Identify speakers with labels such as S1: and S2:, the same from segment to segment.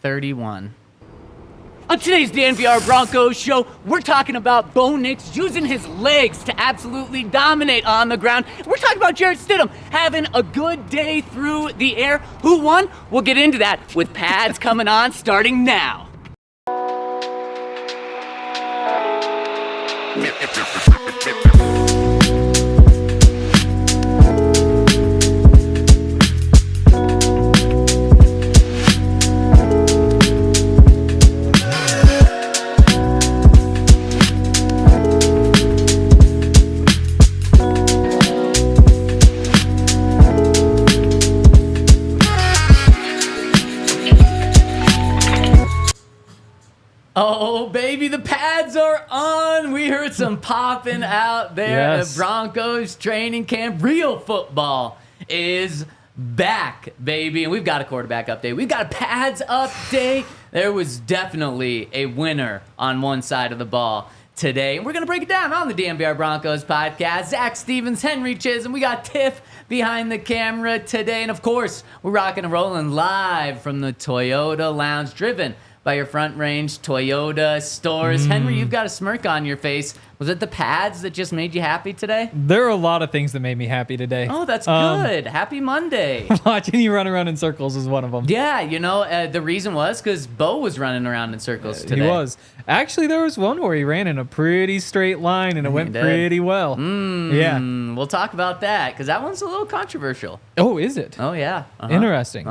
S1: 31. On today's DNVR Broncos show, we're talking about Bo Nix using his legs to absolutely dominate on the ground. We're talking about Jarrett Stidham having a good day through the air. Who won? We'll get into that with pads coming on starting now. Oh, baby, the pads are on. We heard some popping out there at Broncos training camp. Real football is back, baby. And we've got a quarterback update. We've got a pads update. There was definitely a winner on one side of the ball today. And we're going to break it down on the DNVR Broncos podcast. Zach Stevens, Henry Chisholm. We got Tiff behind the camera today. And, of course, we're rocking and rolling live from the Toyota Lounge, driven by your Front Range Toyota stores. Henry, you've got a smirk on your face. Was it the pads that just made you happy today?
S2: There are a lot of things that made me happy today.
S1: Oh, that's good. Happy Monday.
S2: Watching you run around in circles is one of them.
S1: Yeah, you know, the reason was because Bo was running around in circles today.
S2: He was. Actually, there was one where he ran in a pretty straight line, and it went pretty well. Yeah.
S1: We'll talk about that, because that one's a little controversial.
S2: Oh, is it?
S1: Oh, yeah.
S2: Interesting.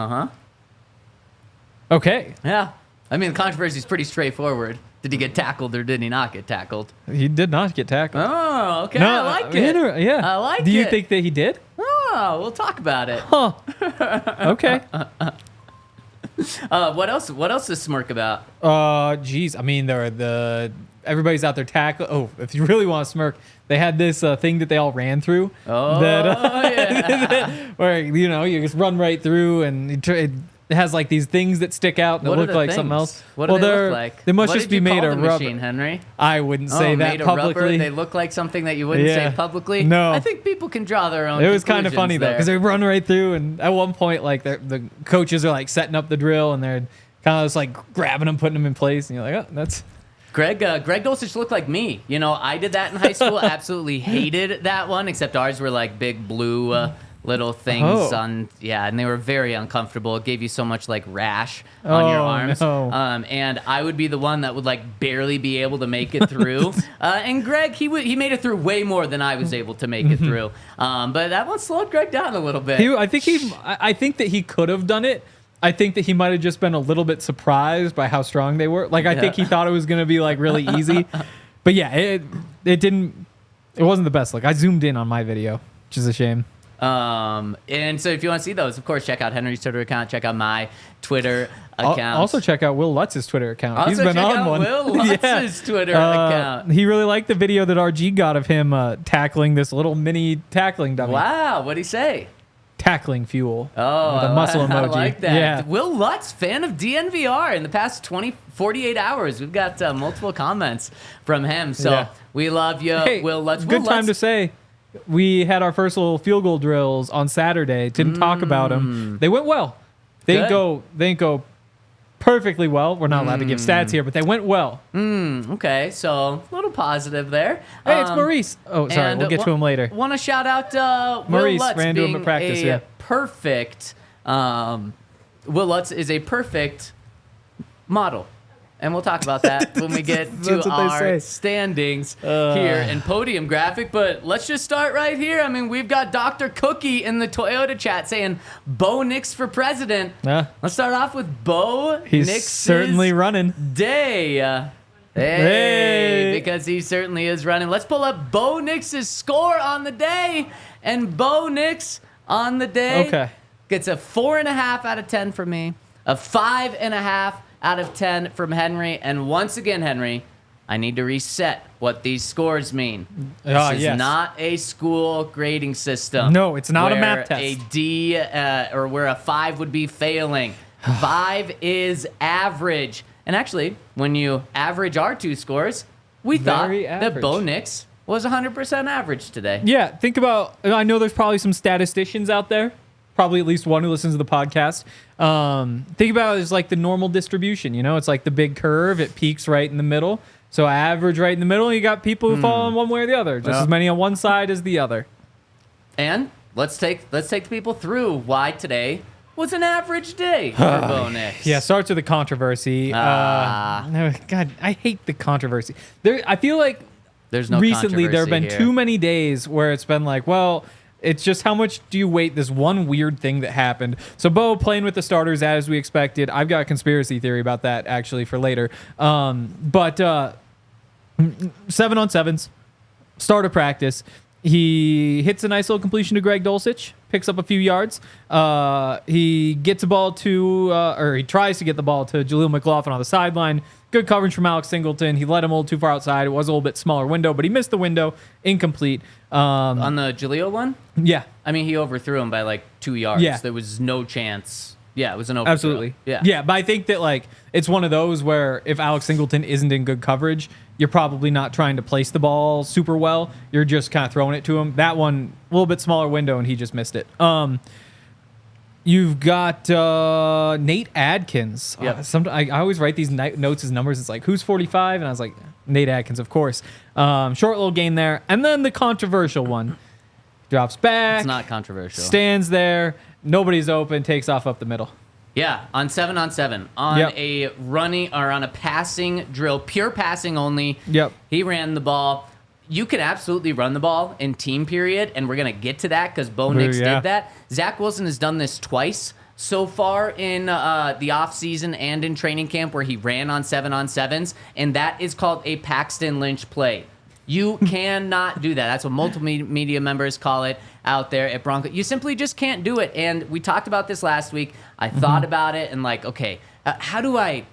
S2: Okay.
S1: Yeah. I mean, the controversy is pretty straightforward. Did he get tackled or did he not get tackled?
S2: He did not get tackled.
S1: Oh, okay. No, I like it.
S2: Yeah.
S1: I like it.
S2: Do you think that he did?
S1: Oh, we'll talk about it.
S2: Huh. Okay.
S1: What else? What else is Smirk about?
S2: Geez. I mean, everybody's out there tackle. Oh, if you really want to smirk, they had this thing that they all ran through.
S1: Oh, yeah.
S2: Where, you know, you just run right through, and it has like these things that stick out that look like something else.
S1: What do they look like?
S2: They must just be made of rubber.
S1: Machine, Henry?
S2: I wouldn't say that publicly.
S1: Rubber? They look like something that you wouldn't say publicly?
S2: No.
S1: I think people can draw their own
S2: It was kind of funny, though, because they run right through, and at one point, like, the coaches are, like, setting up the drill, and they're kind of just, like, grabbing them, putting them in place, and you're like, oh, that's...
S1: Greg Dulcich looked like me. You know, I did that in high school. Absolutely hated that one, except ours were, like, big blue... little things on, and they were very uncomfortable. It gave you so much like rash on your arms.
S2: No.
S1: And I would be the one that would like barely be able to make it through. And Greg, he made it through way more than I was able to make it through. But that one slowed Greg down a little bit.
S2: I think that he could have done it. I think that he might have just been a little bit surprised by how strong they were. Like, I think he thought it was going to be like really easy. But yeah, it wasn't the best look. I zoomed in on my video, which is a shame.
S1: And so if you want to see those, of course, check out Henry's Twitter account, check out my Twitter account.
S2: Also check out Will Lutz's Twitter account.
S1: Also
S2: He's been on one.
S1: Will Lutz's Twitter account.
S2: He really liked the video that RG got of him tackling this little mini tackling dummy.
S1: Wow, what'd he say?
S2: Tackling fuel.
S1: Oh,
S2: the muscle emoji.
S1: I like that.
S2: Yeah.
S1: Will Lutz, fan of DNVR. In the past 48 hours, we've got multiple comments from him. So we love you,
S2: hey,
S1: Will Lutz.
S2: Good time to say, we had our first little field goal drills on Saturday. Didn't talk about them. They went well. They didn't go perfectly well. We're not allowed to give stats here, but they went well.
S1: Okay, so a little positive there.
S2: Hey, it's Maurice. Oh, sorry, we'll get to him later.
S1: Want to shout out
S2: Maurice,
S1: Will Lutz
S2: ran to him at practice,
S1: perfect. Will Lutz is a perfect model. And we'll talk about that when we get to our standings here in Podium graphic. But let's just start right here. I mean, we've got Dr. Cookie in the Toyota chat saying Bo Nix for president. Let's start off with Bo Nix's
S2: certainly running
S1: day. Hey, because he certainly is running. Let's pull up Bo Nix's score on the day. And Bo Nix on the day gets a 4.5 out of 10 from me, a 5.5 out of 10 from Henry. And once again, Henry, I need to reset what these scores mean. This is not a school grading system.
S2: No, it's not a math test.
S1: A D or where a 5 would be failing. 5 is average. And actually, when you average our two scores, we thought that Bo Nix was 100% average today.
S2: Yeah, think about, I know there's probably some statisticians out there probably at least one who listens to the podcast. Think about it as like the normal distribution. It's like the big curve. It peaks right in the middle. So average right in the middle. You got people who fall on one way or the other. Just as many on one side as the other.
S1: And let's take the people through why today was an average day for Bo Nix.
S2: Yeah, starts with the controversy. God, I hate the controversy. I feel like
S1: there's no
S2: recently there have been
S1: here.
S2: too many days where it's been like, well, it's just how much do you weight this one weird thing that happened? So Bo playing with the starters as we expected. I've got a conspiracy theory about that actually for later. But 7-on-7s, start of practice. He hits a nice little completion to Greg Dulcich, picks up a few yards. He gets a ball or he tries to get the ball to Jaleel McLaughlin on the sideline. Good coverage from Alex Singleton. He let him a little too far outside. It was a little bit smaller window, but he missed the window. Incomplete.
S1: On the Jaleel one?
S2: Yeah.
S1: I mean, he overthrew him by like 2 yards.
S2: Yeah.
S1: There was no chance. Yeah, it was an overthrow.
S2: Absolutely.
S1: Yeah.
S2: Yeah, but I think that like it's one of those where if Alex Singleton isn't in good coverage, you're probably not trying to place the ball super well. You're just kind of throwing it to him. That one, a little bit smaller window, and he just missed it. You've got Nate Adkins.
S1: Yep.
S2: I always write these notes as numbers. It's like, who's 45? And I was like, Nate Adkins, of course. Short little gain there. And then the controversial one. Drops back.
S1: It's not controversial.
S2: Stands there. Nobody's open. Takes off up the middle.
S1: Yeah, on 7-on-7. On a running or on a passing drill, pure passing only.
S2: Yep.
S1: He ran the ball. You can absolutely run the ball in team period, and we're going to get to that because Bo Nix did that. Zach Wilson has done this twice so far in the offseason and in training camp where he ran on 7-on-7s, and that is called a Paxton Lynch play. You cannot do that. That's what multiple media members call it out there at Broncos. You simply just can't do it. And we talked about this last week. I thought about it and like, okay, how do I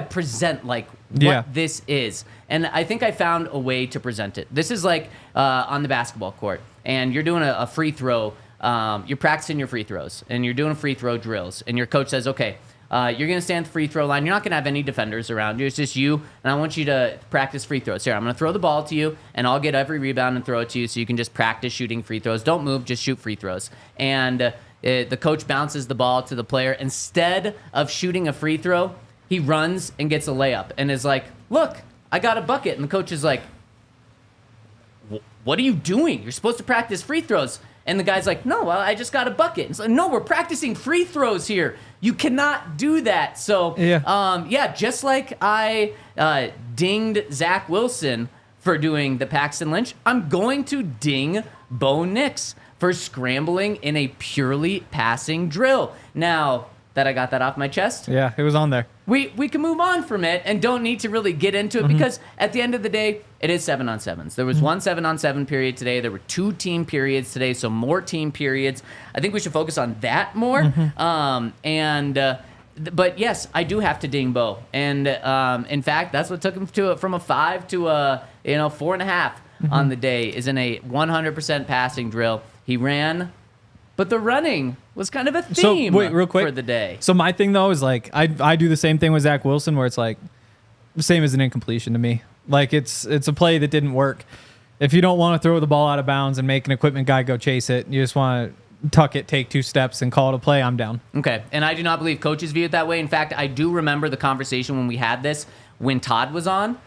S1: present like what this is? And I think I found a way to present it. This is like on the basketball court, and you're doing a free throw. You're practicing your free throws, and you're doing free throw drills. And your coach says, okay, you're going to stand at the free throw line. You're not going to have any defenders around you. It's just you, and I want you to practice free throws. Here, I'm going to throw the ball to you, and I'll get every rebound and throw it to you so you can just practice shooting free throws. Don't move, just shoot free throws. And the coach bounces the ball to the player. Instead of shooting a free throw, he runs and gets a layup and is like, look, I got a bucket. And the coach is like, what are you doing? You're supposed to practice free throws. And the guy's like, no, I just got a bucket. It's like, no, we're practicing free throws here. You cannot do that. So, just like I dinged Zach Wilson for doing the Paxton Lynch, I'm going to ding Bo Nix for scrambling in a purely passing drill. Now that I got that off my chest.
S2: Yeah, it was on there.
S1: We can move on from it and don't need to really get into it because at the end of the day, it is 7-on-7s. There was one 7-on-7 period today. There were 2 team periods today, so more team periods. I think we should focus on that more. But yes, I do have to ding Bo. And in fact, that's what took him from a 5 to a 4.5 on the day is in a 100% passing drill. He ran, but the running was kind of a theme
S2: real quick,
S1: for the day.
S2: So my thing, though, is like I do the same thing with Zach Wilson where it's like the same as an incompletion to me. Like it's a play that didn't work. If you don't want to throw the ball out of bounds and make an equipment guy go chase it, you just want to tuck it, take 2 steps, and call it a play, I'm down.
S1: Okay, and I do not believe coaches view it that way. In fact, I do remember the conversation when we had this when Todd was on,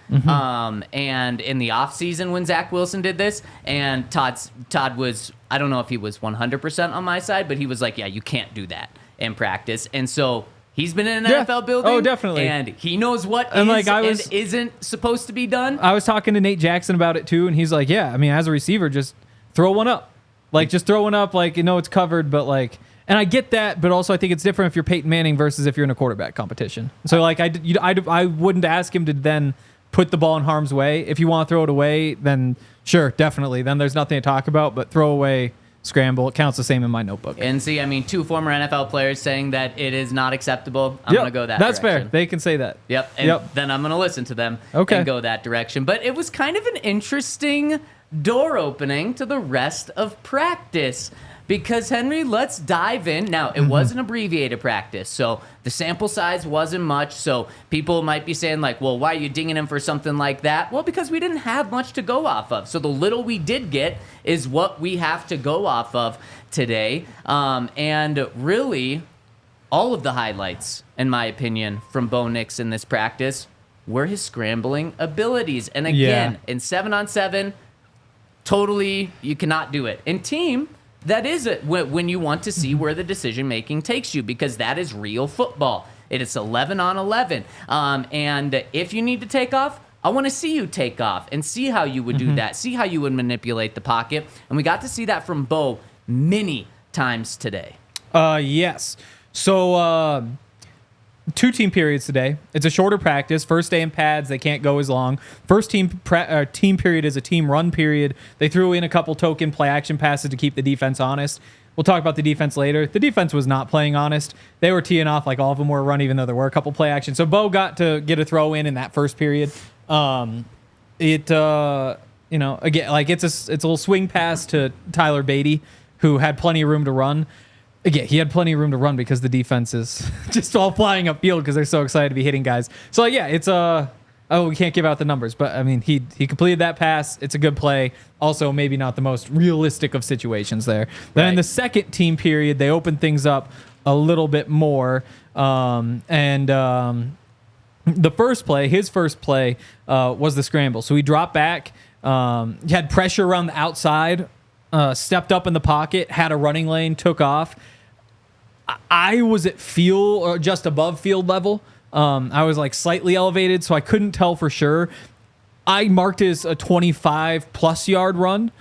S1: and in the offseason when Zach Wilson did this, and Todd was, I don't know if he was 100% on my side, but he was like, yeah, you can't do that in practice. And so he's been in an NFL building.
S2: Oh, definitely.
S1: And he knows what
S2: and
S1: is and isn't supposed to be done.
S2: I was talking to Nate Jackson about it too, and he's like, yeah, I mean, as a receiver, just throw one up. Like, just throw one up, like, it's covered, but like, and I get that, but also I think it's different if you're Peyton Manning versus if you're in a quarterback competition. So like, I wouldn't ask him to then put the ball in harm's way. If you want to throw it away, then sure, definitely. Then there's nothing to talk about, but throw away, scramble, it counts the same in my notebook.
S1: And see, I mean, 2 former NFL players saying that it is not acceptable. I'm going to go that
S2: That's
S1: direction.
S2: fair. They can say that.
S1: Yep. And then I'm going to listen to them and go that direction. But it was kind of an interesting door opening to the rest of practice Because, Henry, let's dive in. Now, it was an abbreviated practice, so the sample size wasn't much. So people might be saying, like, well, why are you dinging him for something like that? Well, because we didn't have much to go off of. So the little we did get is what we have to go off of today. And really, all of the highlights, in my opinion, from Bo Nix in this practice were his scrambling abilities. And again, in 7-on-7, totally, you cannot do it. In team, that is it when you want to see where the decision-making takes you, because that is real football. It is 11-on-11. And if you need to take off, I want to see you take off and see how you would do that, see how you would manipulate the pocket. And we got to see that from Bo many times today.
S2: Yes. So 2 team periods today. It's a shorter practice. First day in pads, they can't go as long. First team period is a team run period. They threw in a couple token play action passes to keep the defense honest. We'll talk about the defense later. The defense was not playing honest. They were teeing off like all of them were a run, even though there were a couple play actions. So Bo got to get a throw in that first period. Again, like it's a little swing pass to Tyler Beatty, who had plenty of room to run. Again, he had plenty of room to run because the defense is just all flying upfield because they're so excited to be hitting guys. So yeah, it's we can't give out the numbers, but I mean he completed that pass. It's a good play. Also, maybe not the most realistic of situations there. Then in the second team period, they opened things up a little bit more. The first play, his first play, was the scramble. So he dropped back. He had pressure around the outside. Stepped up in the pocket, had a running lane, took off. I was at field or just above field level. I was like slightly elevated, so I couldn't tell for sure. I marked it as a 25-plus yard run.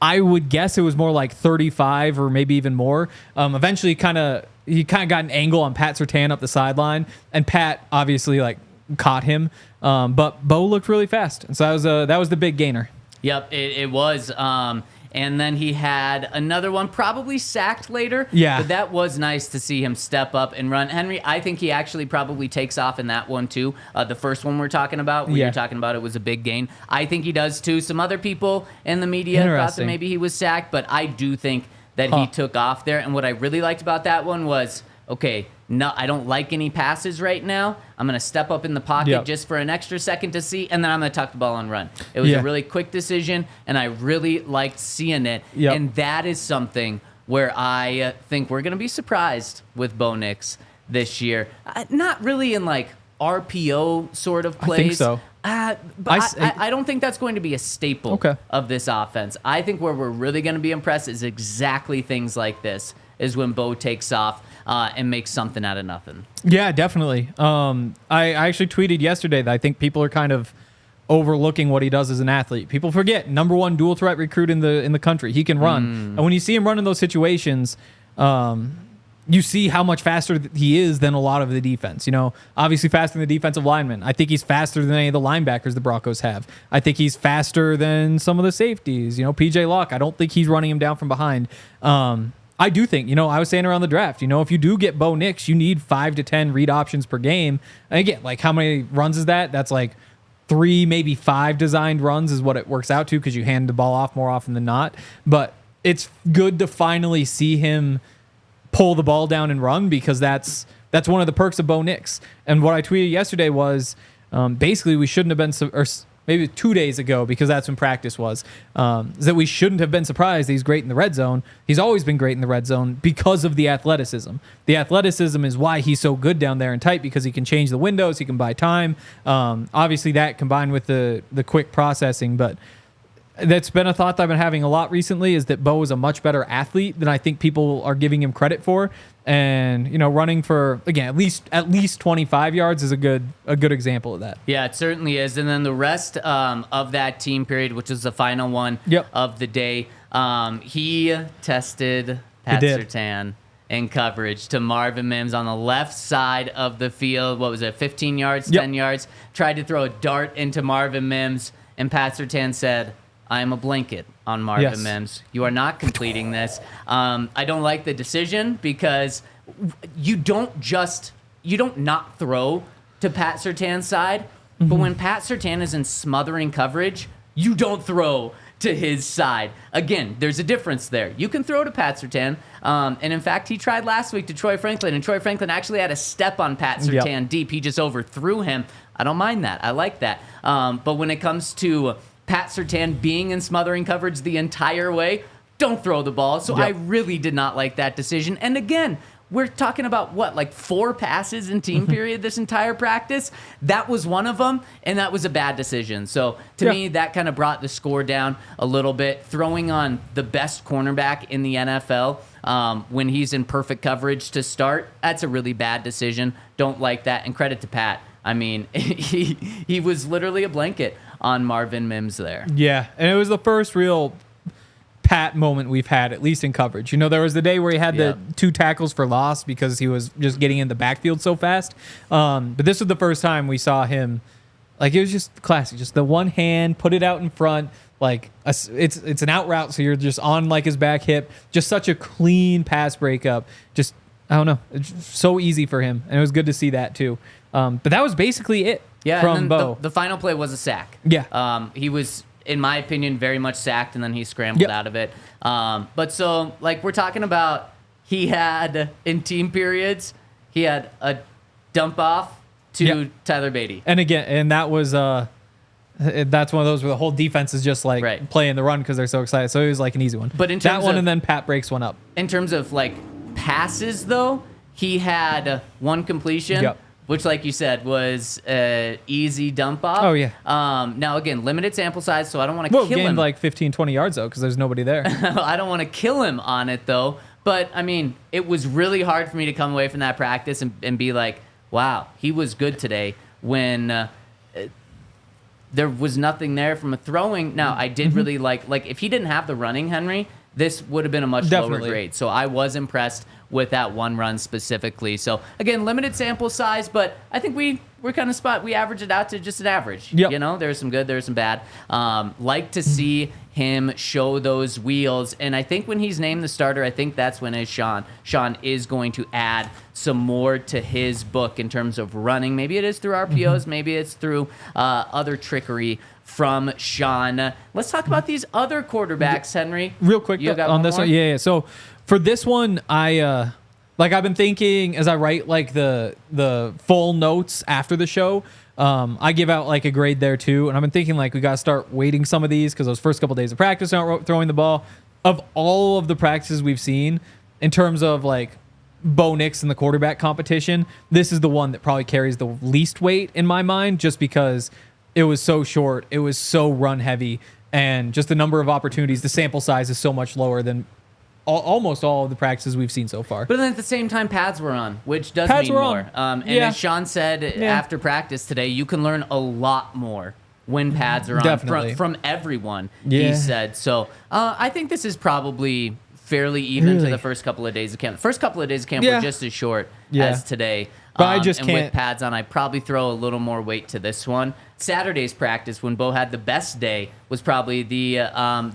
S2: I would guess it was more like 35 or maybe even more. Eventually, he kind of got an angle on Pat Surtain up the sideline, and Pat obviously like caught him. But Bo looked really fast, and so that was the big gainer.
S1: Yep, it was. And then he had another one, probably sacked later.
S2: Yeah.
S1: But that was nice to see him step up and run. Henry, I think he actually probably takes off in that one, too. The first one we're talking about, when you're talking about it was a big gain. I think he does, too. Some other people in the media thought that maybe he was sacked, but I do think that he took off there. And what I really liked about that one was, okay, no, I don't like any passes right now. I'm going to step up in the pocket just for an extra second to see, and then I'm going to tuck the ball and run. It was a really quick decision, and I really liked seeing it. And that is something where I think we're going to be surprised with Bo Nix this year. Not really in like RPO sort of plays.
S2: I think so.
S1: But I don't think that's going to be a staple of this offense. I think where we're really going to be impressed is exactly things like this, is when Bo takes off and makes something out of nothing.
S2: Yeah, definitely. I actually tweeted yesterday that I think people are kind of overlooking what he does as an athlete. People forget, number 1 dual threat recruit in the country. He can run. And when you see him run in those situations, you see how much faster he is than a lot of the defense. You know, obviously faster than the defensive linemen. I think he's faster than any of the linebackers the Broncos have. I think he's faster than some of the safeties. You know, PJ Locke, I don't think he's running him down from behind. I do think, I was saying around the draft, if you do get Bo Nix, you need 5 to 10 read options per game. And again, like how many runs is that? That's like 3, maybe 5 designed runs is what it works out to, because you hand the ball off more often than not. But it's good to finally see him pull the ball down and run, because that's one of the perks of Bo Nix. And what I tweeted yesterday was basically we shouldn't have been, or maybe 2 days ago, because that's when practice was, is that we shouldn't have been surprised that he's great in the red zone. He's always been great in the red zone because of the athleticism. The athleticism is why he's so good down there and tight, because he can change the windows, he can buy time. Obviously that combined with the quick processing, but that's been a thought that I've been having a lot recently, is that Bo is a much better athlete than I think people are giving him credit for. And, running for, again, at least 25 yards is a good example of that.
S1: Yeah, it certainly is. And then the rest of that team period, which is the final one of the day, he tested Pat Surtain in coverage to Marvin Mims on the left side of the field. What was it, 15 yards, 10 yards? Tried to throw a dart into Marvin Mims, and Pat Surtain said, I am a blanket on Marvin Mims. You are not completing this. I don't like the decision, because you don't not throw to Pat Surtain's side, but when Pat Surtain is in smothering coverage, you don't throw to his side. Again, there's a difference there. You can throw to Pat Surtain. And in fact, he tried last week to Troy Franklin, and Troy Franklin actually had a step on Pat Surtain deep. He just overthrew him. I don't mind that. I like that. But when it comes to Pat Surtain being in smothering coverage the entire way, don't throw the ball. So I really did not like that decision. And again, we're talking about what, like 4 passes in team period this entire practice? That was one of them, and that was a bad decision. So to me, that kind of brought the score down a little bit. Throwing on the best cornerback in the NFL when he's in perfect coverage to start, that's a really bad decision. Don't like that. And credit to Pat. I mean, he was literally a blanket on Marvin Mims there.
S2: Yeah, and it was the first real Pat moment we've had, at least in coverage. You know, there was the day where he had the 2 tackles for loss because he was just getting in the backfield so fast. But this was the first time we saw him, like, it was just classic. Just the one hand, put it out in front. Like, it's an out route, so you're just on, like, his back hip. Just such a clean pass breakup. Just, I don't know. It's so easy for him. And it was good to see that, too. But that was basically it from Bo.
S1: The final play was a sack.
S2: Yeah.
S1: He was, in my opinion, very much sacked, and then he scrambled out of it. But so, like, we're talking about, he had, in team periods, he had a dump off to Tyler Beatty.
S2: And again, and that was, that's one of those where the whole defense is just, like, playing the run because they're so excited. So it was, like, an easy one. But in terms that one, and then Pat breaks one up.
S1: In terms of, like, passes, though, he had one completion. Which, like you said, was an easy dump off.
S2: Oh, yeah.
S1: Now, again, limited sample size, so I don't want to kill him.
S2: Gained like 15, 20 yards, though, because there's nobody there.
S1: I don't want to kill him on it, though. But, I mean, it was really hard for me to come away from that practice and be like, wow, he was good today when there was nothing there from a throwing. Now, I did really like, if he didn't have the running, Henry, this would have been a much lower grade. So I was impressed with that one run specifically. So again, limited sample size, but I think we're kind of spot. We average it out to just an average. You know, there's some good, there's some bad. Like to see him show those wheels, and I think when he's named the starter, I think that's when Sean is going to add some more to his book in terms of running. Maybe it is through RPOs, maybe it's through other trickery from Sean. Let's talk about these other quarterbacks, Henry.
S2: Real quick on this one. Yeah. So for this one, I've been thinking as I write like the full notes after the show. I give out like a grade there too, and I've been thinking like we got to start weighting some of these because those first couple of days of practice aren't throwing the ball. Of all of the practices we've seen in terms of like Bo Nix and the quarterback competition, this is the one that probably carries the least weight in my mind, just because it was so short, it was so run heavy, and just the number of opportunities, the sample size is so much lower than almost all of the practices we've seen so far.
S1: But then at the same time, pads were on, which does mean more. And as Sean said after practice today, you can learn a lot more when pads are on from everyone, he said. So I think this is probably fairly even to the first couple of days of camp. The first couple of days of camp were just as short as today.
S2: But I just
S1: and
S2: can't.
S1: With pads on, I probably throw a little more weight to this one. Saturday's practice, when Bo had the best day, was probably the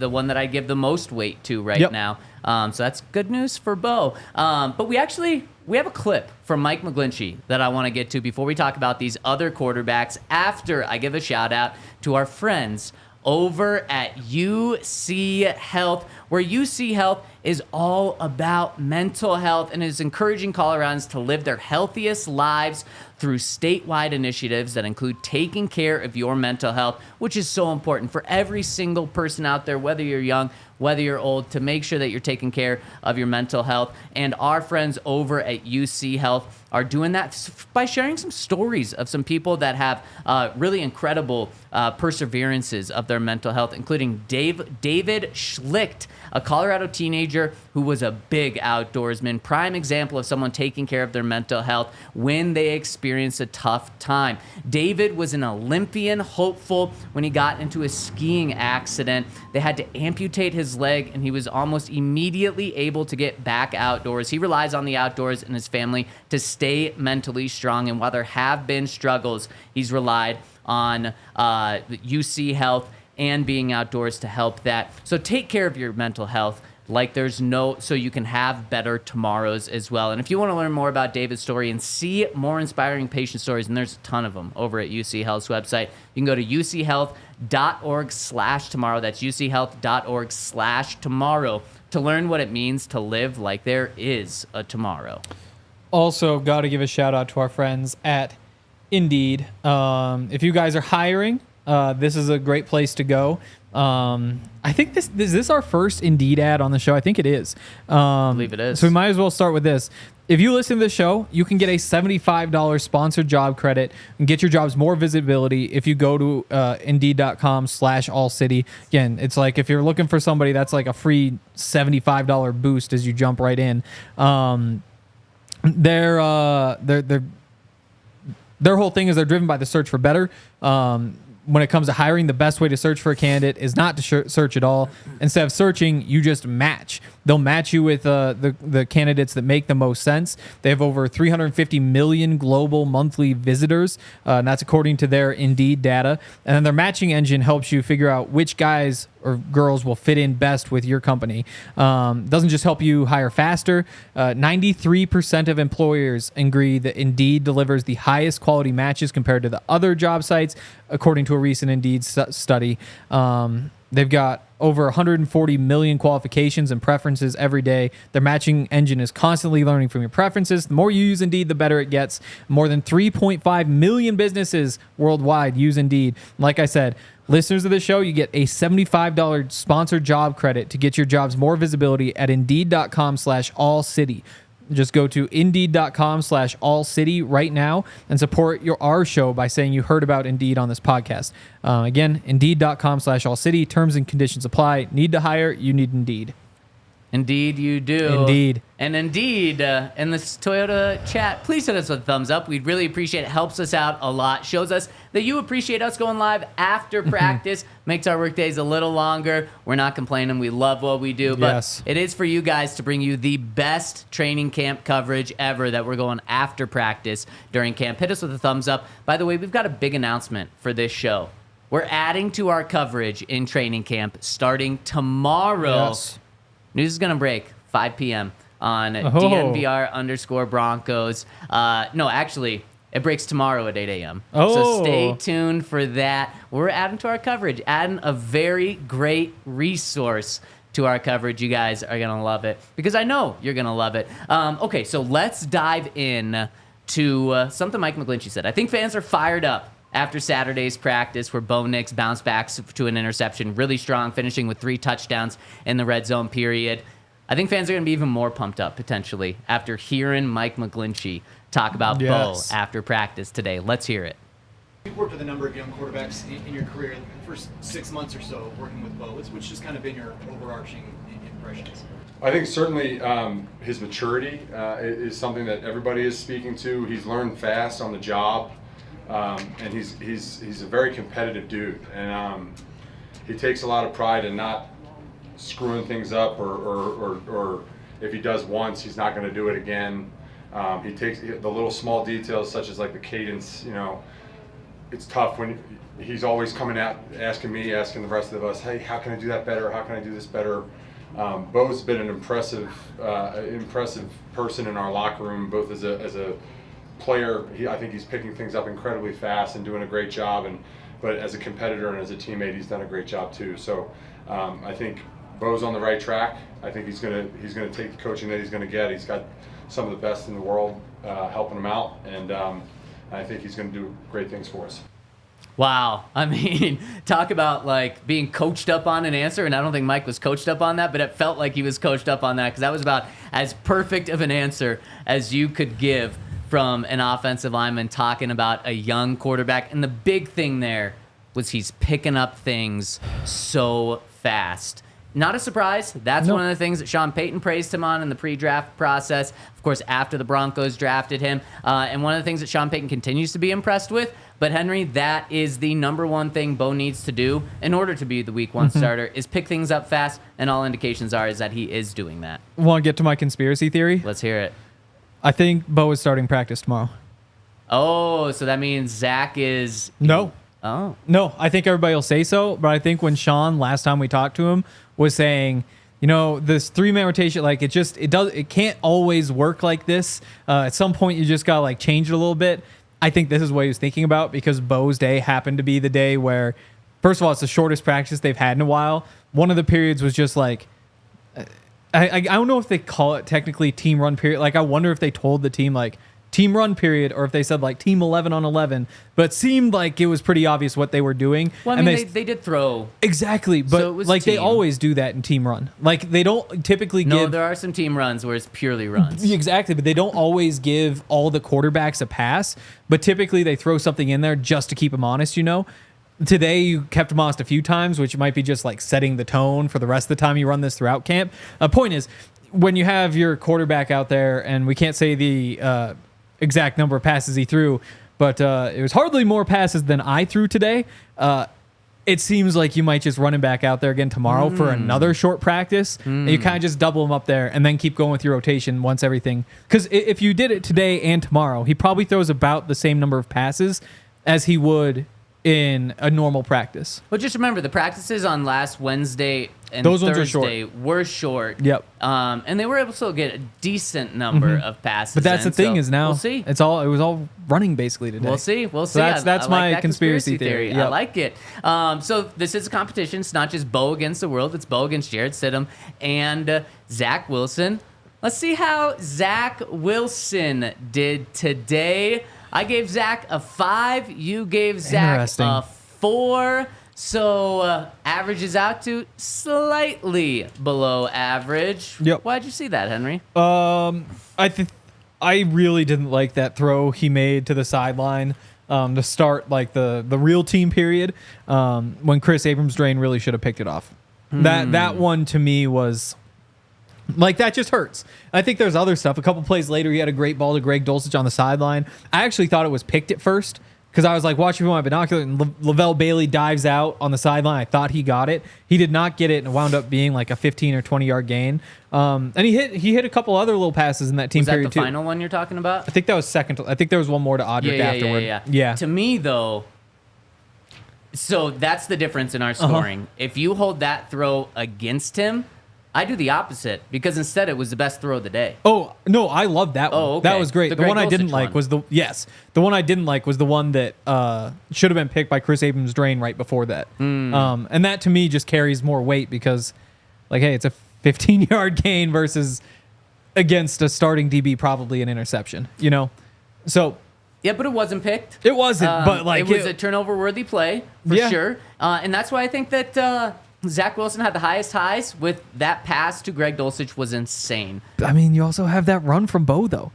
S1: one that I give the most weight to now. So that's good news for Bo. But we have a clip from Mike McGlinchey that I want to get to before we talk about these other quarterbacks, after I give a shout out to our friends over at UC Health, where UC Health is all about mental health and is encouraging Coloradans to live their healthiest lives through statewide initiatives that include taking care of your mental health, which is so important for every single person out there, whether you're young, whether you're old, to make sure that you're taking care of your mental health. And our friends over at UC Health are doing that by sharing some stories of some people that have really incredible perseverances of their mental health, including David Schlicht, a Colorado teenager who was a big outdoorsman, prime example of someone taking care of their mental health when they experience a tough time. David was an Olympian hopeful when he got into a skiing accident. They had to amputate his leg, and he was almost immediately able to get back outdoors. He relies on the outdoors and his family to stay mentally strong, and while there have been struggles, he's relied on UC Health and being outdoors to help that. So take care of your mental health. like there's no, so you can have better tomorrows as well. And if you want to learn more about David's story and see more inspiring patient stories, and there's a ton of them over at UC Health's website, you can go to uchealth.org/tomorrow. That's uchealth.org/tomorrow to learn what it means to live like there is a tomorrow.
S2: Also, got to give a shout out to our friends at Indeed. If you guys are hiring, this is a great place to go. I think is this our first Indeed ad on the show? I think it is.
S1: I believe it is.
S2: So we might as well start with this. If you listen to the show, you can get a $75 sponsored job credit and get your jobs more visibility if you go to Indeed.com/AllCity. Again, it's like if you're looking for somebody, that's like a free $75 boost as you jump right in. Their whole thing is they're driven by the search for better. When it comes to hiring, the best way to search for a candidate is not to search at all. Instead of searching, you just match. They'll match you with the candidates that make the most sense. They have over 350 million global monthly visitors, and that's according to their Indeed data. And then their matching engine helps you figure out which guys or girls will fit in best with your company. Doesn't just help you hire faster. 93% of employers agree that Indeed delivers the highest quality matches compared to the other job sites, according to a recent Indeed study. They've got over 140 million qualifications and preferences every day. Their matching engine is constantly learning from your preferences. The more you use Indeed, the better it gets. More than 3.5 million businesses worldwide use Indeed. Like I said, listeners of the show, you get a $75 sponsored job credit to get your jobs more visibility at Indeed.com/AllCity. Just go to Indeed.com/AllCity right now and support our show by saying you heard about Indeed on this podcast. Again, Indeed.com/AllCity. Terms and conditions apply. Need to hire? You need Indeed.
S1: Indeed, you do.
S2: Indeed.
S1: And indeed, in this Toyota chat, please hit us with a thumbs up. We'd really appreciate it. Helps us out a lot. Shows us that you appreciate us going live after practice. Makes our work days a little longer. We're not complaining. We love what we do. But
S2: yes,
S1: it is for you guys to bring you the best training camp coverage ever that we're going after practice during camp. Hit us with a thumbs up. By the way, we've got a big announcement for this show. We're adding to our coverage in training camp starting tomorrow.
S2: Yes.
S1: News is going to break 5 p.m. on DNVR_Broncos. No, actually, it breaks tomorrow at 8 a.m. So stay tuned for that. We're adding to our coverage, adding a very great resource to our coverage. You guys are going to love it because I know you're going to love it. Okay, so let's dive in to something Mike McGlinchey said. I think fans are fired up after Saturday's practice where Bo Nix bounced back to an interception, really strong, finishing with 3 touchdowns in the red zone period. I think fans are going to be even more pumped up, potentially, after hearing Mike McGlinchey talk about Bo after practice today. Let's hear it.
S3: You've worked with a number of young quarterbacks in your career. The first 6 months or so working with Bo, which has kind of been your overarching impressions?
S4: I think certainly his maturity is something that everybody is speaking to. He's learned fast on the job. And he's a very competitive dude, and he takes a lot of pride in not screwing things up, or if he does once, he's not going to do it again. He takes the little small details, such as like the cadence. You know, it's tough when he's always coming out, asking me, asking the rest of us, hey, how can I do that better? How can I do this better? Bo's been an impressive person in our locker room, both as a player. I think he's picking things up incredibly fast and doing a great job, but as a competitor and as a teammate, he's done a great job too. So I think Bo's on the right track. I think he's gonna take the coaching that he's gonna get. He's got some of the best in the world helping him out, and I think he's gonna do great things for us.
S1: Wow. I mean, talk about like being coached up on an answer, and I don't think Mike was coached up on that, but it felt like he was coached up on that because that was about as perfect of an answer as you could give from an offensive lineman talking about a young quarterback. And the big thing there was he's picking up things so fast. Not a surprise. That's one of the things that Sean Payton praised him on in the pre-draft process. Of course, after the Broncos drafted him. And one of the things that Sean Payton continues to be impressed with. But, Henry, that is the number one thing Bo needs to do in order to be the week 1 starter is pick things up fast. And all indications are is that he is doing that.
S2: Want to get to my conspiracy theory?
S1: Let's hear it.
S2: I think Bo is starting practice tomorrow.
S1: Oh, so that means Zach is...
S2: No.
S1: Oh.
S2: No, I think everybody will say so, but I think when Sean, last time we talked to him, was saying this 3-man rotation, like it can't always work like this. At some point, you just gotta like change it a little bit. I think this is what he was thinking about because Bo's day happened to be the day where, first of all, it's the shortest practice they've had in a while. One of the periods was just like, I don't know if they call it technically team run period. Like, I wonder if they told the team like team run period or if they said like team 11 on 11, but it seemed like it was pretty obvious what they were doing.
S1: Well, I mean, they did throw.
S2: Exactly, but
S1: So it was
S2: like they
S1: team.
S2: always do that in team run. Like they don't typically
S1: No,
S2: give.
S1: there are some team runs where it's purely runs.
S2: Exactly, but they don't always give all the quarterbacks a pass, but typically they throw something in there just to keep them honest, Today you kept them honest a few times, which might be just like setting the tone for the rest of the time you run this throughout camp. Point is, when you have your quarterback out there, and we can't say the exact number of passes he threw, but it was hardly more passes than I threw today. It seems like you might just run him back out there again tomorrow for another short practice, and you kind of just double him up there and then keep going with your rotation once everything. Because if you did it today and tomorrow, he probably throws about the same number of passes as he would in a normal practice.
S1: But just remember, the practices on last Wednesday and
S2: Those ones are
S1: Thursday were short.
S2: Yep.
S1: And they were able to still get a decent number of passes.
S2: But that's the thing is now
S1: we'll see.
S2: it was all running basically today.
S1: We'll see. We'll see.
S2: So that's
S1: I
S2: my
S1: like that
S2: conspiracy theory.
S1: I
S2: Yep.
S1: like it. So this is a competition. It's not just Bo against the world. It's Bo against Jarrett Stidham and Zach Wilson. Let's see how Zach Wilson did today. I gave Zach a 5. You gave Zach
S2: Interesting.
S1: a 4. So averages out to slightly below average.
S2: Yep.
S1: Why'd you see that, Henry?
S2: I really didn't like that throw he made to the sideline to start like the real team period when Chris Abrams-Drain really should have picked it off. That one to me was like, that just hurts. I think there's other stuff. A couple plays later, he had a great ball to Greg Dulcich on the sideline. I actually thought it was picked at first because I was like watching with my binocular, and Lavelle Bailey dives out on the sideline. I thought he got it. He did not get it, and it wound up being like a 15 or 20 yard gain. And he hit a couple other little passes in that team
S1: Was that
S2: period
S1: the
S2: too.
S1: final one you're talking about?
S2: I think that was second. I think there was one more to Audric afterward.
S1: Yeah. To me, though, so that's the difference in our scoring. If you hold that throw against him, I do the opposite because instead it was the best throw of the day.
S2: Oh no, I love that one.
S1: Oh, okay.
S2: That was great. The one I didn't like was the one I didn't like was the one that should have been picked by Chris Abrams-Drain right before that. And that to me just carries more weight because, like, hey, it's a 15-yard gain versus against a starting DB, probably an interception. So.
S1: Yeah, but it wasn't picked.
S2: It wasn't, but like
S1: it was a turnover-worthy play for sure, and that's why I think that Zach Wilson had the highest highs with that pass to Greg Dulcich was insane.
S2: I mean, you also have that run from Bo though,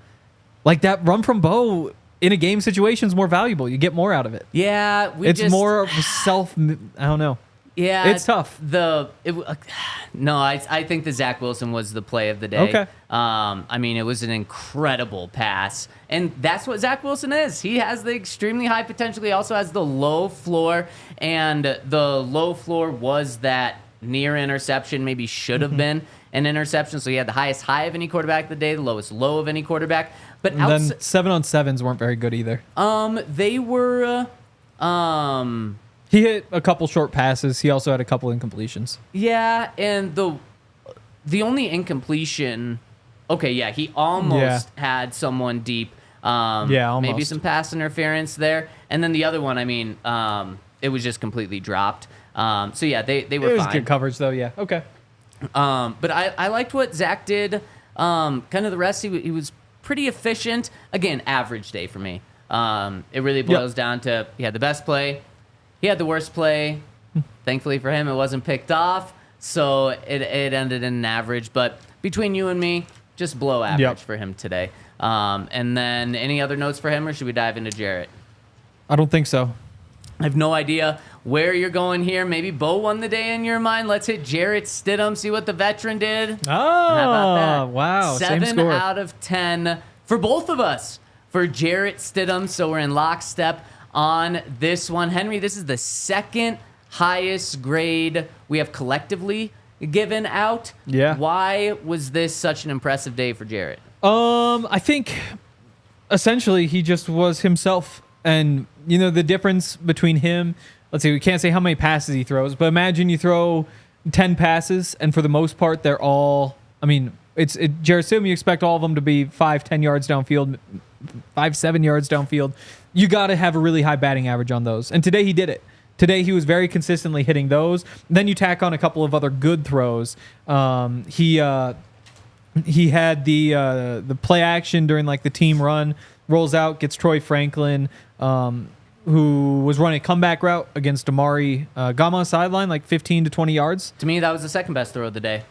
S2: like that run from Bo in a game situation is more valuable. You get more out of it.
S1: Yeah,
S2: it's more of self. I don't know.
S1: Yeah,
S2: it's tough.
S1: I think the Zach Wilson was the play of the day.
S2: Okay.
S1: I mean, it was an incredible pass, and that's what Zach Wilson is. He has the extremely high potential. He also has the low floor, and the low floor was that near interception. Maybe should have been an interception. So he had the highest high of any quarterback of the day, the lowest low of any quarterback. But
S2: then 7-on-7s weren't very good either.
S1: They were.
S2: He hit a couple short passes. He also had a couple incompletions.
S1: Yeah, and the only incompletion. Okay, yeah, he almost had someone deep.
S2: Almost.
S1: Maybe some pass interference there, and then the other one. I mean, it was just completely dropped. So yeah, they were fine.
S2: It was good coverage though. Yeah. Okay.
S1: But I liked what Zach did. Kind of the rest, he was pretty efficient. Again, average day for me. It really boils down to he had the best play. He had the worst play. Thankfully for him, it wasn't picked off, so it ended in an average. But between you and me, just below average for him today. And then any other notes for him, or should we dive into Jarrett?
S2: I don't think so.
S1: I have no idea where you're going here. Maybe Bo won the day in your mind. Let's hit Jarrett Stidham, see what the veteran did.
S2: Oh,
S1: how about that?
S2: Wow.
S1: 7
S2: Same score.
S1: out of 10 for both of us for Jarrett Stidham. So we're in lockstep on this one. Henry, this is the second highest grade we have collectively given out.
S2: Yeah.
S1: Why was this such an impressive day for Jarrett?
S2: I think essentially he just was himself. And, the difference between him, let's see, we can't say how many passes he throws, but imagine you throw 10 passes, and for the most part, they're all, I mean, Jarrett Stidham, you expect all of them to be 5-10 yards downfield, 5-7 yards downfield. You got to have a really high batting average on those. And today he did it. Today he was very consistently hitting those. Then you tack on a couple of other good throws. He had the play action during like the team run, rolls out, gets Troy Franklin, who was running a comeback route against Amari, got him on the sideline like 15 to 20 yards.
S1: To me, that was the second best throw of the day.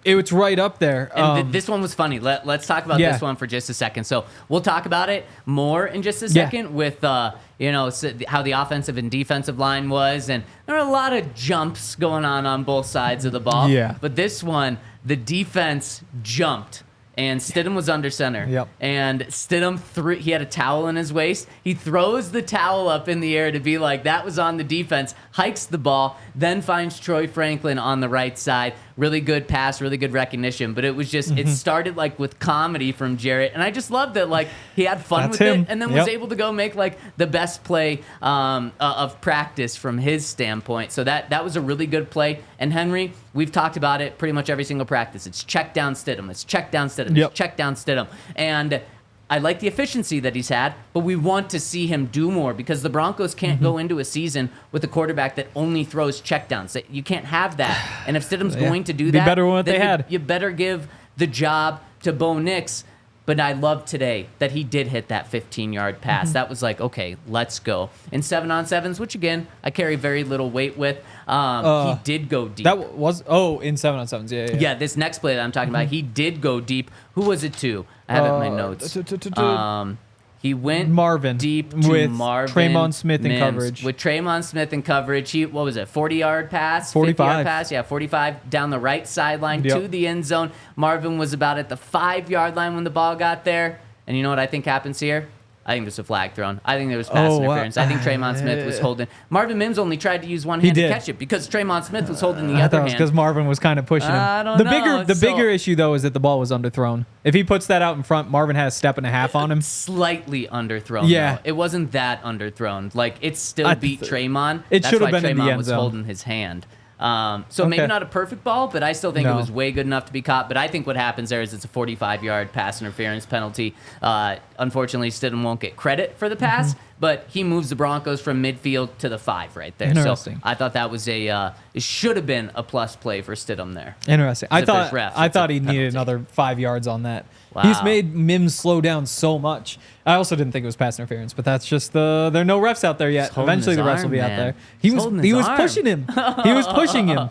S2: It's right up there.
S1: And this one was funny. Let's talk about this one for just a second. So we'll talk about it more in just a second with how the offensive and defensive line was. And there were a lot of jumps going on both sides of the ball.
S2: Yeah.
S1: But this one, the defense jumped. And Stidham was under center.
S2: Yep.
S1: And Stidham, he had a towel in his waist. He throws the towel up in the air to be like, that was on the defense, hikes the ball, then finds Troy Franklin on the right side. Really good pass, really good recognition. But it was just, it started like with comedy from Jarrett. And I just loved that, like, he had fun with it and then was able to go make like the best play of practice from his standpoint. So that was a really good play. And Henry, we've talked about it pretty much every single practice. It's check down Stidham. It's check down Stidham. It's check down Stidham. And I like the efficiency that he's had, but we want to see him do more because the Broncos can't go into a season with a quarterback that only throws checkdowns. You can't have that. And if Stidham's going to do that,
S2: better than what they had.
S1: You better give the job to Bo Nix. But I love today that he ddid hit that 15-yard pass. That was like, okay, let's go. In 7-on-7s, which again, I carry very little weight with, he did go deep.
S2: That was, in 7-on-7s, yeah.
S1: Yeah, this next play that I'm talking about, he did go deep. Who was it to? I have it in my notes. He went
S2: Marvin
S1: deep to
S2: with
S1: Marvin
S2: Tremon Smith in
S1: Mims.
S2: coverage.
S1: With Tremon Smith in coverage, he, 40-yard pass?
S2: 45.
S1: 50-yard pass? Yeah, 45 down the right sideline to the end zone. Marvin was about at the 5-yard line when the ball got there. And you know what I think happens here? I think there's a flag thrown. I think there was pass interference. I think Tremon Smith was holding. Marvin Mims only tried to use one hand to catch it because Tremon Smith was holding the other hand.
S2: Because Marvin was kind of pushing him.
S1: I don't know.
S2: The bigger issue, though, is that the ball was underthrown. If he puts that out in front, Marvin has a step and a half on him.
S1: Slightly underthrown.
S2: Yeah.
S1: Though. It wasn't that underthrown. Like, it still beat Tremon.
S2: It should have been in the
S1: Tremon
S2: end
S1: was
S2: zone.
S1: holding his hand. Maybe not a perfect ball, but I still think it was way good enough to be caught. But I think what happens there is it's a 45-yard pass interference penalty. Unfortunately, Stidham won't get credit for the pass, but he moves the Broncos from midfield to the 5 right there.
S2: Interesting.
S1: So I thought that was it should have been a plus play for Stidham there.
S2: Interesting. I thought he needed another 5 yards on that. Wow. He's made Mims slow down so much. I also didn't think it was pass interference, but that's just there are no refs out there yet. Eventually the refs will be out there. He was pushing him. He was pushing him.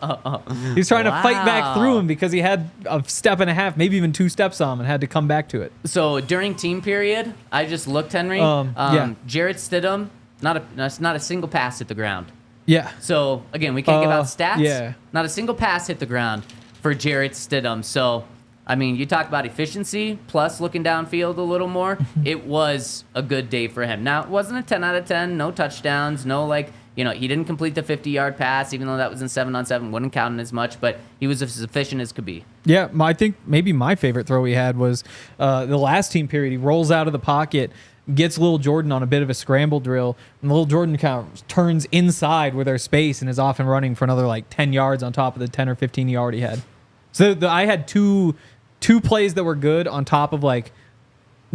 S2: He was trying to fight back through him because he had a step and a half, maybe even 2 steps on him, and had to come back to it.
S1: So during team period, I just looked, Henry. Jarrett Stidham, not a single pass hit the ground.
S2: Yeah.
S1: So again, we can't give out stats.
S2: Yeah.
S1: Not a single pass hit the ground for Jarrett Stidham. So I mean, you talk about efficiency plus looking downfield a little more. It was a good day for him. Now, it wasn't a 10 out of 10, no touchdowns, he didn't complete the 50-yard pass, even though that was in 7-on-7, wouldn't count as much, but he was as efficient as could be.
S2: Yeah, I think maybe my favorite throw he had was the last team period. He rolls out of the pocket, gets Lil Jordan on a bit of a scramble drill, and Lil Jordan kind of turns inside where there's space and is off and running for another like 10 yards on top of the 10 or 15 he already had. So I had two plays that were good on top of like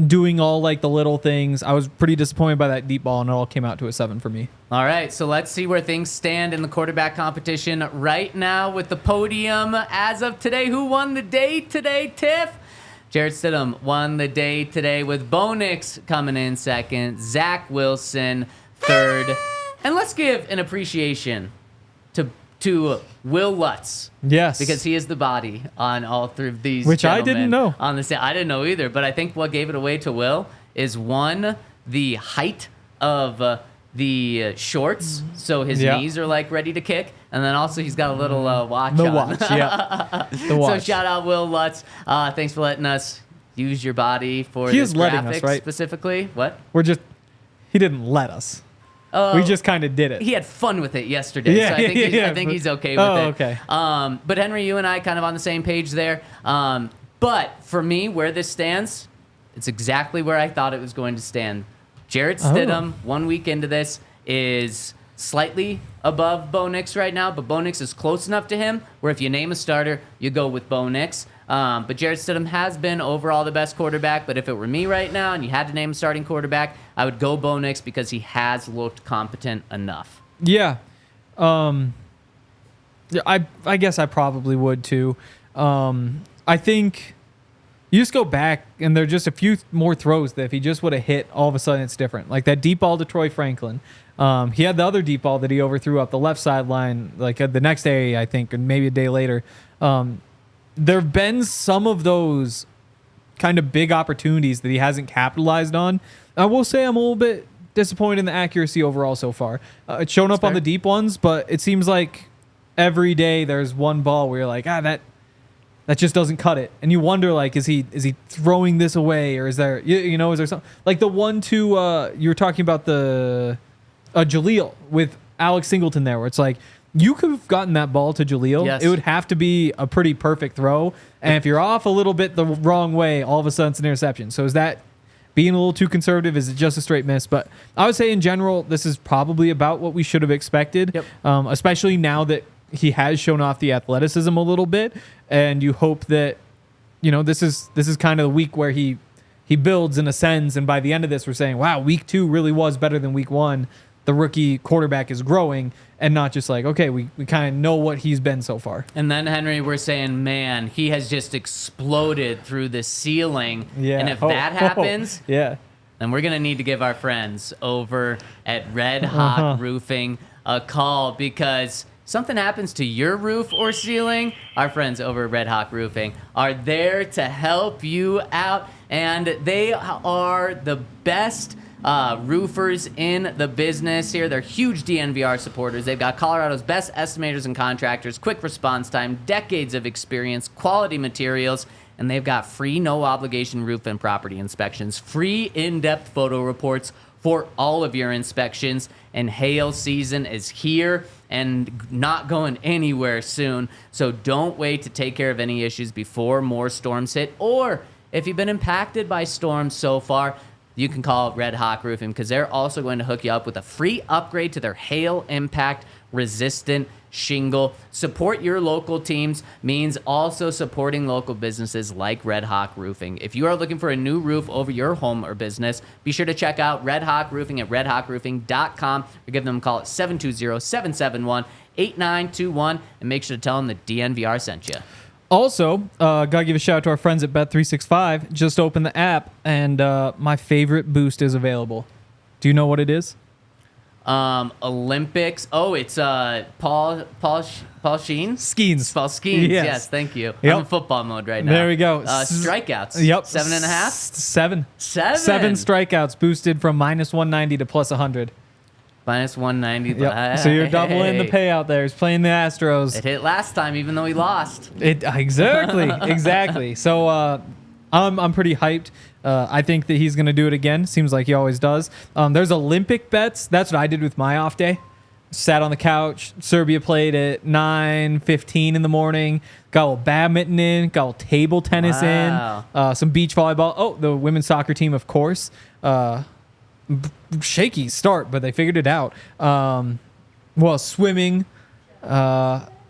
S2: doing all like the little things. I was pretty disappointed by that deep ball, and it all came out to a 7 for me.
S1: All right, so let's see where things stand in the quarterback competition right now with the podium as of today. Who won the day today, Tiff? Jarrett Stidham won the day today with Bo Nix coming in second, Zach Wilson third. And let's give an appreciation to Will Lutz.
S2: Yes.
S1: Because he is the body on all 3 of these.
S2: Which I didn't know.
S1: I didn't know either, but I think what gave it away to Will is one, the height of the shorts, so his knees are like ready to kick, and then also he's got a little watch
S2: the
S1: on.
S2: Watch, yeah. The watch.
S1: So shout out Will Lutz. Thanks for letting us use your body for
S2: he
S1: this
S2: is letting
S1: graphics
S2: us, right?
S1: Specifically. What?
S2: He didn't let us. We just kind of did it.
S1: He had fun with it yesterday, so I think he's okay with it.
S2: Okay.
S1: But Henry, you and I kind of on the same page there. But for me, where this stands, it's exactly where I thought it was going to stand. Jarrett Stidham, 1 week into this, is slightly above Bo Nix right now, but Bo Nix is close enough to him where if you name a starter, you go with Bo Nix. But Jarrett Stidham has been overall the best quarterback, but if it were me right now and you had to name a starting quarterback, I would go Bo Nix because he has looked competent enough.
S2: Yeah. I guess I probably would too. I think you just go back and there are just a few more throws that if he just would have hit, all of a sudden it's different. Like that deep ball to Troy Franklin. He had the other deep ball that he overthrew up the left sideline like the next day, I think, and maybe a day later. There have been some of those kind of big opportunities that he hasn't capitalized on. I will say I'm a little bit disappointed in the accuracy overall so far. It's shown up on the deep ones, but it seems like every day there's one ball where you're like, that just doesn't cut it. And you wonder, like, is he throwing this away, or is there, is there something like the 1-2 you were talking about the Jaleel with Alex Singleton there, where it's like you could have gotten that ball to Jaleel.
S1: Yes.
S2: It would have to be a pretty perfect throw, and if you're off a little bit the wrong way, all of a sudden it's an interception. So is that being a little too conservative? Is it just a straight miss? But I would say in general, this is probably about what we should have expected.
S1: Yep.
S2: Especially now that he has shown off the athleticism a little bit, and you hope that this is kind of the week where he builds and ascends, and by the end of this we're saying, wow, week 2 really was better than week 1. The rookie quarterback is growing, and not just like, okay, we kind of know what he's been so far.
S1: And then, Henry, we're saying, man, he has just exploded through the ceiling.
S2: Yeah.
S1: And if that happens,
S2: yeah,
S1: then we're going to need to give our friends over at Red Hot Roofing a call, because something happens to your roof or ceiling, our friends over at Red Hot Roofing are there to help you out. And they are the best roofers in the business here. They're huge DNVR supporters. They've got Colorado's best estimators and contractors, quick response time, decades of experience, quality materials, and they've got free no-obligation roof and property inspections, free in-depth photo reports for all of your inspections, and hail season is here and not going anywhere soon. So don't wait to take care of any issues before more storms hit, or if you've been impacted by storms so far, you can call Red Hawk Roofing, because they're also going to hook you up with a free upgrade to their hail impact resistant shingle. Support your local teams means also supporting local businesses like Red Hawk Roofing. If you are looking for a new roof over your home or business, be sure to check out Red Hawk Roofing at redhawkroofing.com, or give them a call at 720-771-8921, and make sure to tell them that DNVR sent you.
S2: Also, gotta give a shout out to our friends at Bet365. Just open the app, and my favorite boost is available. Do you know what it is?
S1: Olympics. Oh, it's Paul Sheen?
S2: Skeens.
S1: Paul Skeens.
S2: Yes.
S1: Yes, thank you.
S2: Yep.
S1: I'm in football mode right now.
S2: There we go.
S1: Strikeouts.
S2: Yep.
S1: 7.5?
S2: 7.
S1: 7
S2: strikeouts boosted from -190 to +100.
S1: -190.
S2: Yep. So you're doubling the payout there. He's playing the Astros.
S1: It hit last time, even though he lost.
S2: Exactly. So I'm pretty hyped. I think that he's going to do it again. Seems like he always does. There's Olympic bets. That's what I did with my off day. Sat on the couch. Serbia played at 9:15 in the morning. Got a little badminton in. Got a little table tennis in. Some beach volleyball. Oh, the women's soccer team, of course. Shaky start, but they figured it out. Swimming.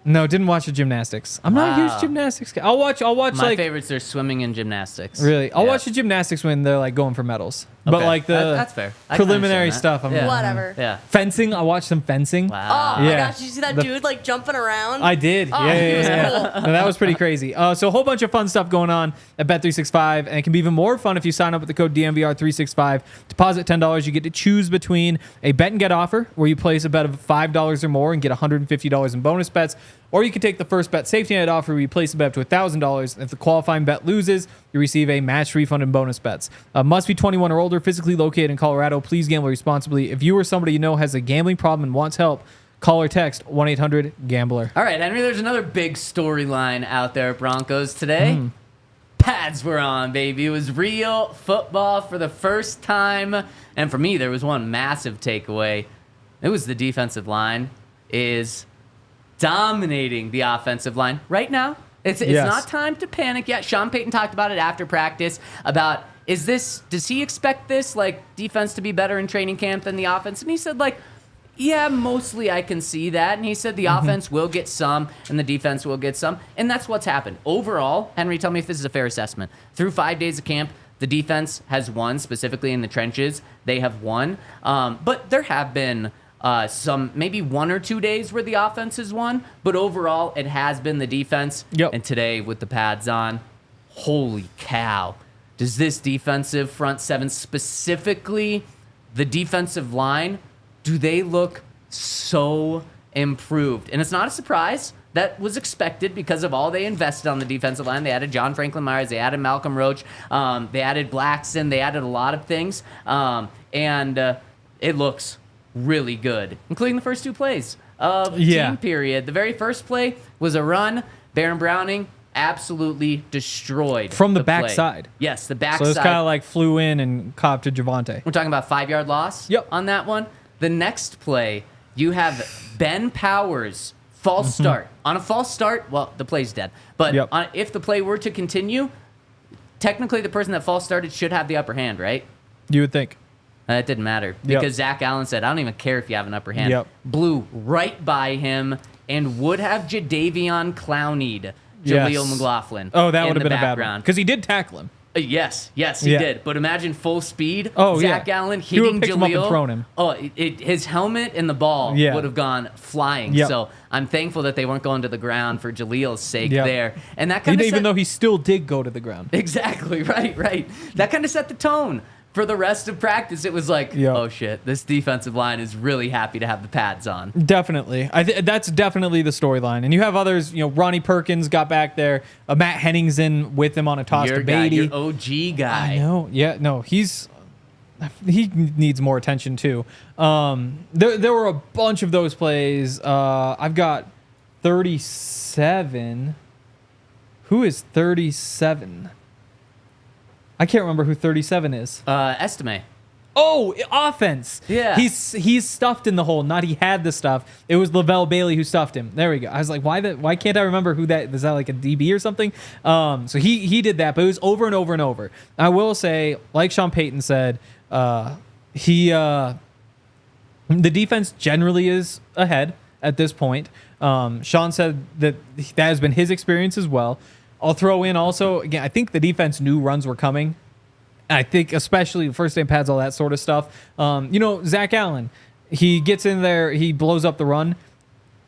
S2: No, didn't watch the gymnastics. I'm not a huge gymnastics guy. I'll watch
S1: My favorites are swimming and gymnastics.
S2: Really? I'll watch the gymnastics when they're like going for medals. But
S1: Okay.
S2: like the
S1: That's fair. I can
S2: preliminary
S1: understand
S2: stuff,
S1: that.
S2: I'm
S1: Yeah.
S5: Whatever.
S1: Yeah.
S2: fencing. I watched some fencing.
S1: Wow.
S5: Oh my
S2: Yeah.
S5: gosh, did you see that
S2: The-
S5: dude like jumping around?
S2: I did.
S5: Oh,
S2: Yeah.
S5: he was cool.
S2: No, that was pretty crazy. So a whole bunch of fun stuff going on at Bet365, and it can be even more fun if you sign up with the code DNVR365. Deposit $10. You get to choose between a bet and get offer, where you place a bet of $5 or more and get $150 in bonus bets, or you can take the first bet safety net offer, where you place a bet up to $1,000. If the qualifying bet loses, you receive a match refund and bonus bets. Must be 21 or older, physically located in Colorado. Please gamble responsibly. If you or somebody you know has a gambling problem and wants help, call or text 1-800-GAMBLER.
S1: All right, Henry, there's another big storyline out there at Broncos today. Pads were on, baby. It was real football for the first time. And for me, there was one massive takeaway. It was the defensive line is dominating the offensive line right now. It's
S2: Yes.
S1: not time to panic yet. Sean Payton talked about it after practice about, does he expect this like defense to be better in training camp than the offense? And he said, like, Yeah, mostly I can see that. And he said the offense will get some and the defense will get some. And that's what's happened. Overall, Henry, tell me if this is a fair assessment. Through 5 days of camp, the defense has won, specifically in the trenches. They have won. But there have been some, maybe 1 or 2 days where the offense has won. But overall, it has been the defense.
S2: Yep.
S1: And today, with the pads on, holy cow. Does this defensive front seven, specifically the defensive line, do they look so improved? And it's not a surprise. That was expected because of all they invested on the defensive line. They added John Franklin Myers. They added Malcolm Roach. They added Blackson. They added a lot of things. And it looks really good, including the first 2 plays of team period. The very first play was a run. Baron Browning absolutely destroyed
S2: from the
S1: play.
S2: backside.
S1: Yes, the backside.
S2: So it's kind of like flew in and caught to Javonte.
S1: We're talking about 5-yard loss on that one. The next play, you have Ben Powers, false start. On a false start, well, the play's dead. But if the play were to continue, technically the person that false started should have the upper hand, right?
S2: You would think.
S1: It didn't matter because Zach Allen said, I don't even care if you have an upper hand. Blew right by him and would have Jadeveon Clowney'd Jaleel McLaughlin.
S2: Oh, that would have been
S1: background.
S2: a bad one. Because he did tackle him.
S1: Yes, he did. But imagine full speed.
S2: Oh,
S1: Zach Allen hitting
S2: Jaleel. Him up and thrown him.
S1: Oh, his helmet and the ball would have gone flying. So I'm thankful that they weren't going to the ground for Jaleel's sake there. And that kind of
S2: even though he still did go to the ground.
S1: Exactly, right. That kind of set the tone for the rest of practice. It was like, oh shit, this defensive line is really happy to have the pads on.
S2: Definitely. That's definitely the storyline. And you have others, Ronnie Perkins got back there. Matt Henningsen with him on a toss to Beatty.
S1: Your OG guy.
S2: I know. Yeah, no, he needs more attention too. There were a bunch of those plays. I've got 37. Who is 37? I can't remember who 37 is.
S1: Estime.
S2: Oh, offense.
S1: Yeah.
S2: He's stuffed in the hole. Not he had the stuff. It was Lavelle Bailey who stuffed him. There we go. I was like, why can't I remember who that is? That like a DB or something? So he did that, but it was over and over and over. I will say, like Sean Payton said, the defense generally is ahead at this point. Sean said that has been his experience as well. I'll throw in also, again, I think the defense knew runs were coming. I think especially first day pads, all that sort of stuff. Zach Allen, he gets in there, he blows up the run,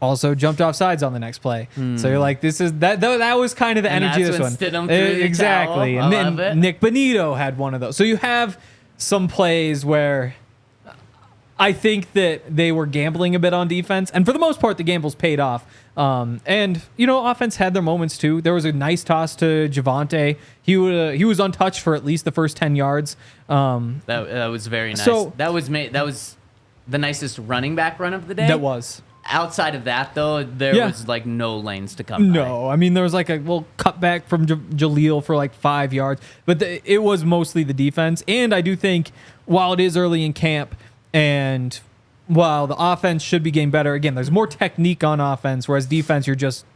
S2: also jumped off sides on the next play. So you're like, that was kind of the energy of this one.
S1: Stidham threw the
S2: exactly.
S1: towel.
S2: And then Nick Bonito had one of those. So you have some plays where I think that they were gambling a bit on defense, and for the most part, the gambles paid off. Offense had their moments too. There was a nice toss to Javonte. He was untouched for at least the first 10 yards.
S1: That was very nice.
S2: So,
S1: that was the nicest running back run of the day.
S2: That was.
S1: Outside of that, though, there was like no lanes to come by.
S2: No, I mean there was like a little cutback from Jaleel for like 5 yards, but it was mostly the defense. And I do think while it is early in camp, and while the offense should be getting better, again, there's more technique on offense, whereas defense, you're just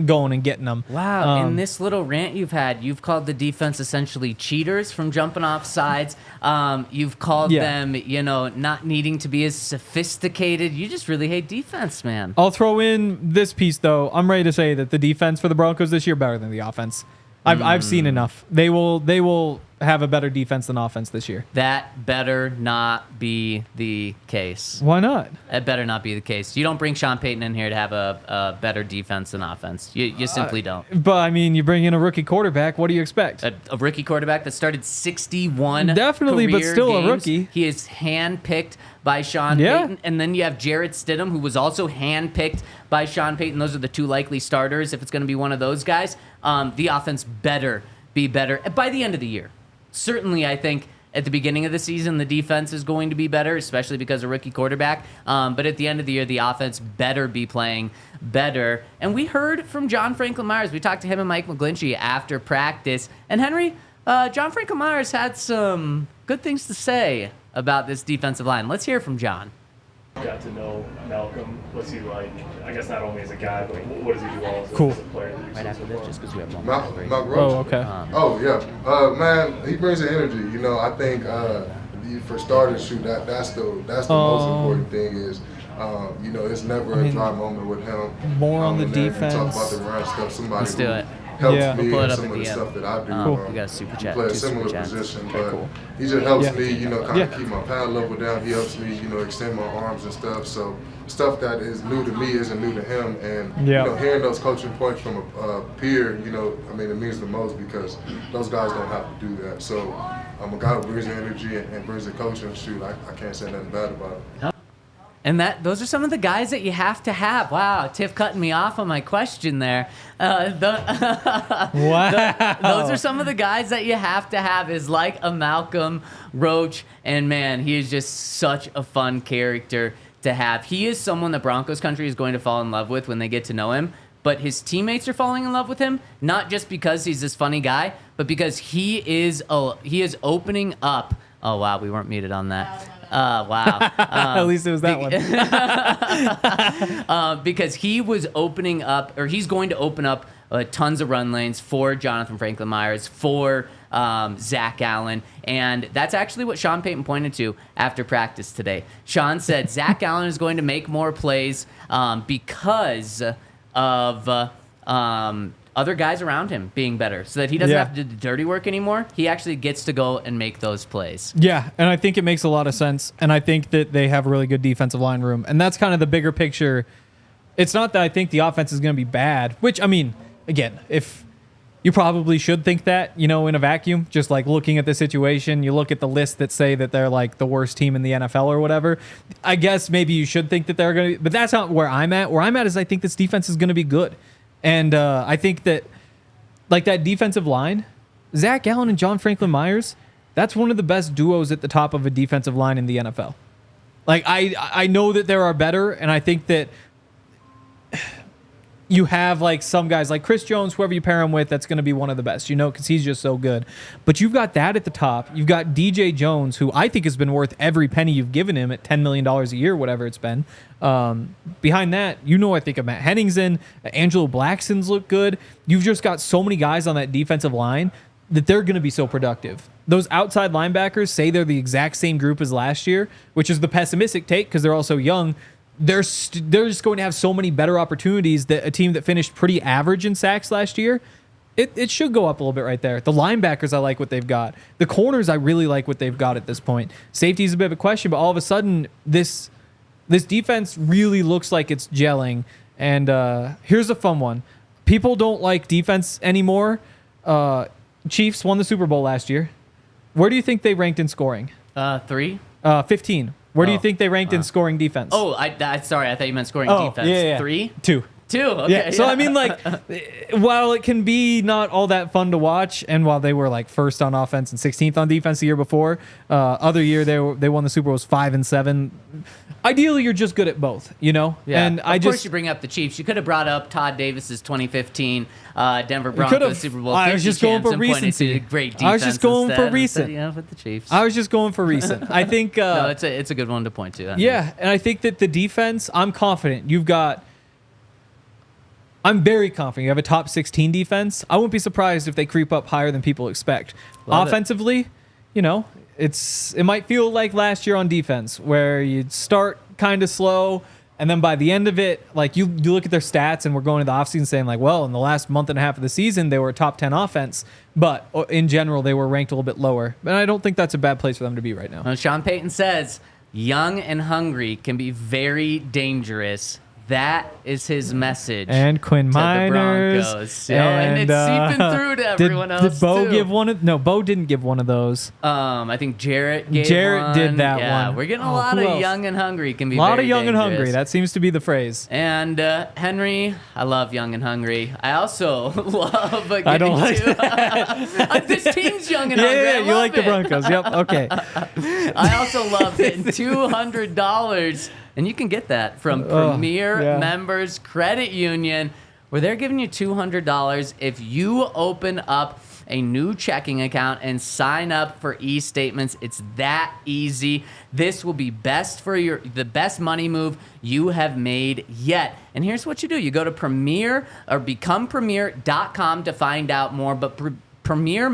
S2: going and getting them.
S1: Wow, in this little rant you've called the defense essentially cheaters from jumping off sides. You've called them, not needing to be as sophisticated. You just really hate defense, man.
S2: I'll throw in this piece, though. I'm ready to say that the defense for the Broncos this year better than the offense. I've seen enough. They will have a better defense than offense this year.
S1: That better not be the case.
S2: Why not?
S1: That better not be the case. You don't bring Sean Payton in here to have a better defense than offense. You simply don't.
S2: But, I mean, you bring in a rookie quarterback. What do you expect?
S1: A rookie quarterback that started 61
S2: Definitely, but still
S1: games.
S2: A rookie.
S1: He is handpicked by Sean Payton. And then you have Jarrett Stidham, who was also handpicked by Sean Payton. Those are the two likely starters if it's going to be one of those guys. The offense better be better by the end of the year. Certainly, I think at the beginning of the season, the defense is going to be better, especially because of rookie quarterback. But at the end of the year, the offense better be playing better. And we heard from John Franklin Myers. We talked to him and Mike McGlinchey after practice. And Henry, John Franklin Myers had some good things to say about this defensive line. Let's hear from John.
S5: Got to know Malcolm. What's he like? I guess not only as a guy, but what does he do all as a player?
S1: Right after this, just because we have one
S6: Malcolm Roach.
S2: Oh, okay.
S6: Man, he brings the energy. I think for starters, that's the most important thing is You know, it's never a dry moment with him.
S2: More on the
S6: and then you
S2: defense.
S6: talk about the run stuff. Somebody
S1: Let's do
S6: who
S1: it.
S6: helps
S2: Yeah.
S6: me
S1: We'll pull it
S6: and
S1: up
S6: some
S1: at
S6: of the
S1: the
S6: stuff that I do.
S1: Cool. We got a super chat.
S6: Play a
S1: 2
S6: similar
S1: super chats.
S6: position,
S2: Okay,
S6: but
S2: cool.
S6: he just helps
S2: Yeah.
S6: me, you know, kind
S2: Yeah.
S6: of keep my pad level down. He helps me, you know, extend my arms and stuff. So stuff that is new to me isn't new to him. And
S2: Yeah.
S6: you know, hearing those coaching points from a peer, you know, I mean, it means the most because those guys don't have to do that. So I'm a guy who brings the energy and brings the coaching. Shoot, I can't say nothing bad about it.
S1: And those are some of the guys that you have to have. Wow, Tiff cutting me off on my question there.
S2: Wow.
S1: Those are some of the guys that you have to have is like a Malcolm Roach. And man, he is just such a fun character to have. He is someone that Broncos country is going to fall in love with when they get to know him. But his teammates are falling in love with him, not just because he's this funny guy, but because he is opening up. Oh, wow, we weren't muted on that. Wow.
S2: At least it was that one.
S1: Because he was opening up, or he's going to open up tons of run lanes for Jonathan Franklin Myers, for Zach Allen. And that's actually what Sean Payton pointed to after practice today. Sean said Zach Allen is going to make more plays because of other guys around him being better, so that he doesn't have to do the dirty work anymore. He actually gets to go and make those plays.
S2: Yeah, and I think it makes a lot of sense, and I think that they have a really good defensive line room, and that's kind of the bigger picture. It's not that I think the offense is going to be bad, which, I mean, again, if you probably should think that, you know, in a vacuum, just like looking at the situation, you look at the list that say that they're like the worst team in the NFL or whatever. I guess maybe you should think that they're going to, but that's not where I'm at. Where I'm at is I think this defense is going to be good. And I think that, like, that defensive line, Zach Allen and John Franklin Myers, that's one of the best duos at the top of a defensive line in the NFL. Like, I know that there are better, and I think that you have, like, some guys, like Chris Jones, whoever you pair him with, that's going to be one of the best, you know, because he's just so good. But you've got that at the top. You've got DJ Jones, who I think has been worth every penny you've given him at $10 million a year, whatever it's been. Behind that, you know, I think of Matt Henningsen, Angelo Blackson's look good. You've just got so many guys on that defensive line that they're going to be so productive. Those outside linebackers say they're the exact same group as last year, which is the pessimistic take because they're also young. They're just going to have so many better opportunities that a team that finished pretty average in sacks last year, it should go up a little bit right there. The linebackers, I like what they've got. The corners, I really like what they've got at this point. Safety is a bit of a question, but all of a sudden, this defense really looks like it's gelling. And here's a fun one. People don't like defense anymore. Chiefs won the Super Bowl last year. Where do you think they ranked in scoring?
S1: 3?
S2: 15. Where do you think they ranked in scoring defense?
S1: Oh, sorry, I thought you meant scoring defense.
S2: Yeah.
S1: 3?
S2: 2.
S1: 2, okay.
S2: Yeah. So, I mean, like, while it can be not all that fun to watch, and while they were, like, first on offense and 16th on defense the year before, other year they won the Super Bowls 5 and 7. Ideally, you're just good at both, you know?
S1: Yeah.
S2: And
S1: of course you bring up the Chiefs. You could have brought up Todd Davis's 2015 Denver Broncos Super Bowl.
S2: I was just going for recency.
S1: Great defense.
S2: I was just going for recent.
S1: Yeah, with the Chiefs.
S2: I was just going for recent. I think...
S1: no, it's a good one to point to.
S2: Yeah, and I think that the defense, I'm confident. I'm very confident. You have a top 16 defense. I wouldn't be surprised if they creep up higher than people expect. Offensively, you know, it might feel like last year on defense, where you'd start kind of slow, and then by the end of it, like you look at their stats, and we're going to the offseason saying, like, well, in the last month and a half of the season, they were a top 10 offense, but in general, they were ranked a little bit lower. And I don't think that's a bad place for them to be right now.
S1: Well, Sean Payton says, young and hungry can be very dangerous. That is his message.
S2: And Quinn Miners.
S1: The Broncos. And it's seeping through to everyone else,
S2: Did Bo
S1: too.
S2: give one of... No, Bo didn't give one of those.
S1: I think Jarrett gave
S2: Jarrett
S1: one.
S2: did that one.
S1: Yeah, we're getting a lot
S2: who
S1: of
S2: else?
S1: young and hungry can be
S2: A lot
S1: very
S2: of young
S1: dangerous.
S2: and hungry. That seems to be the phrase.
S1: And Henry, I love young and hungry. I also love getting
S2: I don't like
S1: this team's young and hungry.
S2: Yeah,
S1: I
S2: you
S1: love
S2: like the
S1: it.
S2: Broncos. Yep, okay.
S1: I also love hitting $200, and you can get that from Premier Members Credit Union, where they're giving you $200 if you open up a new checking account and sign up for e-statements. It's that easy. This will be the best money move you have made yet. And here's what you do. You go to Premier or becomepremier.com to find out more, but Premier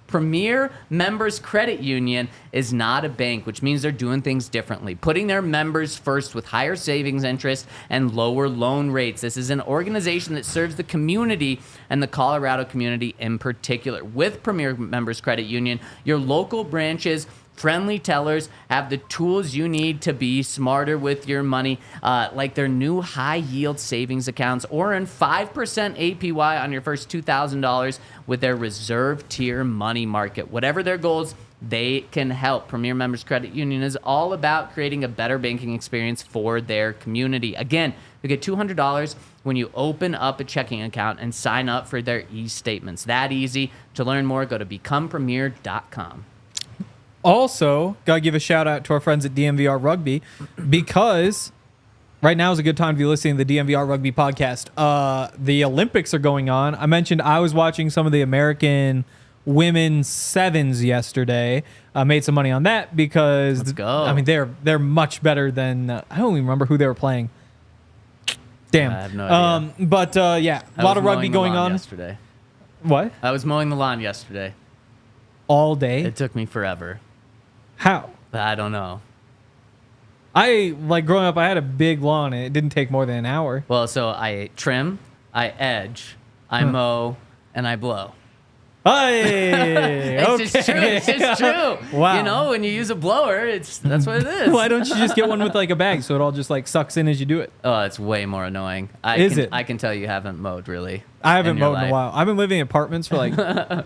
S1: Premier Members Credit Union is not a bank, which means they're doing things differently, putting their members first with higher savings interest and lower loan rates. This is an organization that serves the community and the Colorado community in particular. With Premier Members Credit Union, your local branches, friendly tellers have the tools you need to be smarter with your money, like their new high-yield savings accounts, or earn 5% APY on your first $2,000 with their reserve tier money market. Whatever their goals, they can help. Premier Members Credit Union is all about creating a better banking experience for their community. Again, you get $200 when you open up a checking account and sign up for their e-statements. That easy. To learn more, go to becomepremier.com.
S2: Also, gotta give a shout out to our friends at DNVR Rugby, because right now is a good time to be listening to the DNVR Rugby podcast. The Olympics are going on. I mentioned I was watching some of the American women's sevens yesterday. Made some money on that because
S1: Let's go.
S2: I mean they're much better than I don't even remember who they were playing. Damn.
S1: I have no idea.
S2: Yeah, a lot of rugby going on
S1: yesterday.
S2: What?
S1: I was mowing the lawn yesterday.
S2: All day?
S1: It took me forever.
S2: How?
S1: I don't know.
S2: Growing up, I had a big lawn and it didn't take more than an hour.
S1: Well, so I trim, I edge, I mow, and I blow.
S2: Hey,
S1: It's just true. It's just true.
S2: Wow.
S1: You know, when you use a blower, that's what it is.
S2: Why don't you just get one with like a bag so it all just like sucks in as you do it?
S1: Oh, it's way more annoying. I can tell you haven't mowed really.
S2: I haven't
S1: your
S2: mowed in a
S1: life.
S2: while. I've been living in apartments for like 10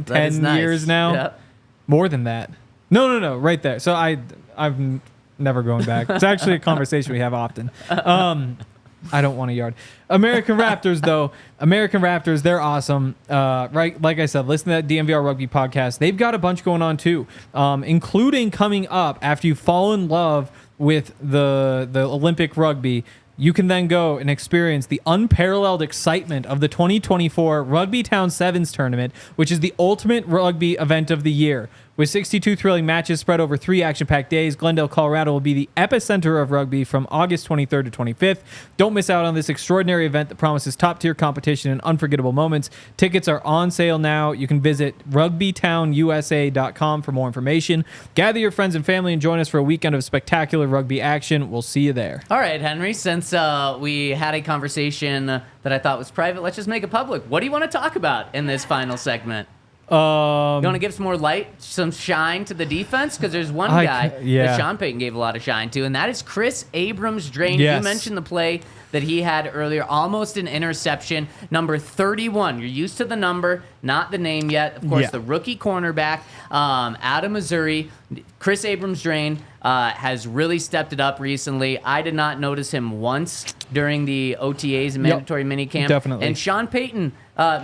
S1: nice.
S2: years now.
S1: Yep.
S2: More than that. No, right there. So I'm never going back. It's actually a conversation we have often. I don't want a yard. American Raptors, though. American Raptors, they're awesome. Right, like I said, listen to that DNVR Rugby podcast. They've got a bunch going on too, including coming up after you fall in love with the Olympic rugby. You can then go and experience the unparalleled excitement of the 2024 Rugby Town Sevens tournament, which is the ultimate rugby event of the year. With 62 thrilling matches spread over 3 action-packed days, Glendale, Colorado will be the epicenter of rugby from August 23rd to 25th. Don't miss out on this extraordinary event that promises top-tier competition and unforgettable moments. Tickets are on sale now. You can visit rugbytownusa.com for more information. Gather your friends and family and join us for a weekend of spectacular rugby action. We'll see you there.
S1: All right, Henry, since we had a conversation that I thought was private, let's just make it public. What do you want to talk about in this final segment? You want to give some more light, some shine to the defense? Because there's one guy that Sean Payton gave a lot of shine to, and that is Chris Abrams-Draine.
S2: Yes.
S1: You mentioned the play that he had earlier, almost an interception. Number 31. You're used to the number, not the name yet. Of course, the rookie cornerback out of Missouri. Chris Abrams-Draine has really stepped it up recently. I did not notice him once during the OTAs and mandatory minicamp.
S2: Definitely.
S1: And Sean Payton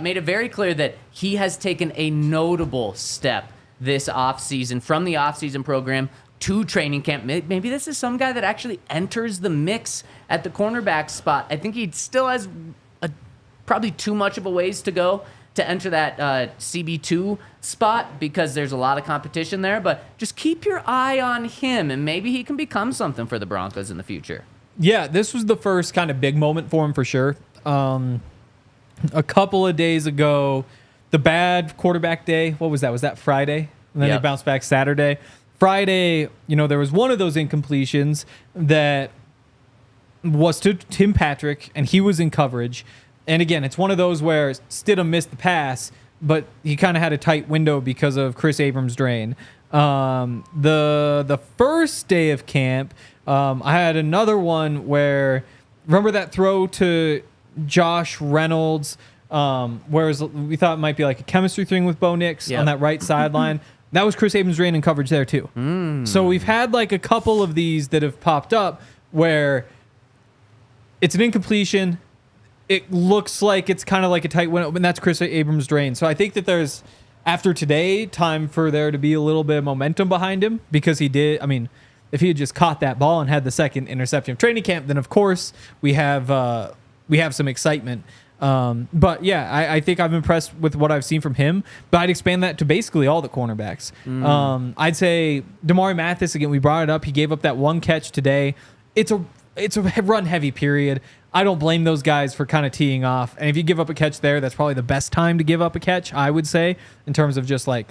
S1: made it very clear that he has taken a notable step this offseason from the offseason program to training camp. Maybe this is some guy that actually enters the mix at the cornerback spot. I think he still has probably too much of a ways to go to enter that CB2 spot because there's a lot of competition there. But just keep your eye on him, and maybe he can become something for the Broncos in the future.
S2: Yeah, this was the first kind of big moment for him for sure. A couple of days ago, the bad quarterback day, what was that? Was that Friday? And then they bounced back Saturday. Friday, there was one of those incompletions that was to Tim Patrick, and he was in coverage. And again, it's one of those where Stidham missed the pass, but he kind of had a tight window because of Chris Abrams-Draine. The first day of camp, I had another one where, remember that throw to Josh Reynolds, whereas we thought it might be like a chemistry thing with Bo Nix on that right sideline. That was Chris Abrams-Draine in coverage there too. So we've had like a couple of these that have popped up where it's an incompletion. It looks like it's kind of like a tight window, and that's Chris Abrams-Draine. So I think that there's, after today, time for there to be a little bit of momentum behind him because he did. I mean, if he had just caught that ball and had the second interception of training camp, then of course we have some excitement. But yeah, I think I'm impressed with what I've seen from him, but I'd expand that to basically all the cornerbacks. I'd say Damari Mathis, again, we brought it up. He gave up that one catch today. It's a run heavy period. I don't blame those guys for kind of teeing off. And if you give up a catch there, that's probably the best time to give up a catch, I would say, in terms of just like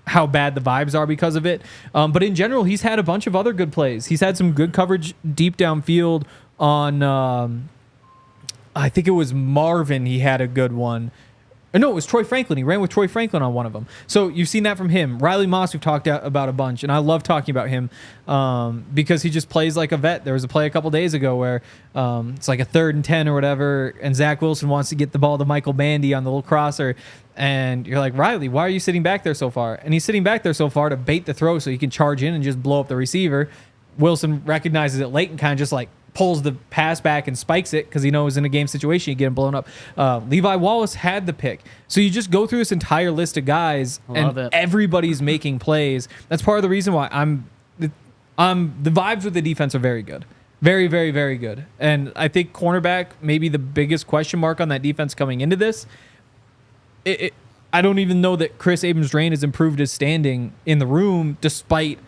S2: how bad the vibes are because of it. But in general, he's had a bunch of other good plays. He's had some good coverage deep downfield on, I think it was Marvin. He had a good one. No, it was Troy Franklin. He ran with Troy Franklin on one of them. So you've seen that from him. Riley Moss, we've talked about a bunch, and I love talking about him because he just plays like a vet. There was a play a couple days ago where it's like a 3rd and 10 or whatever, and Zach Wilson wants to get the ball to Michael Bandy on the little crosser, and you're like, Riley, why are you sitting back there so far? And he's sitting back there so far to bait the throw so he can charge in and just blow up the receiver. Wilson recognizes it late and kind of just like pulls the pass back and spikes it because he knows in a game situation you get him blown up. Levi Wallace had the pick. So you just go through this entire list of guys and everybody's making plays. That's part of the reason why the vibes with the defense are very good. Very, very, very good. And I think cornerback, maybe the biggest question mark on that defense coming into this. I don't even know that Chris Abrams-Drain has improved his standing in the room despite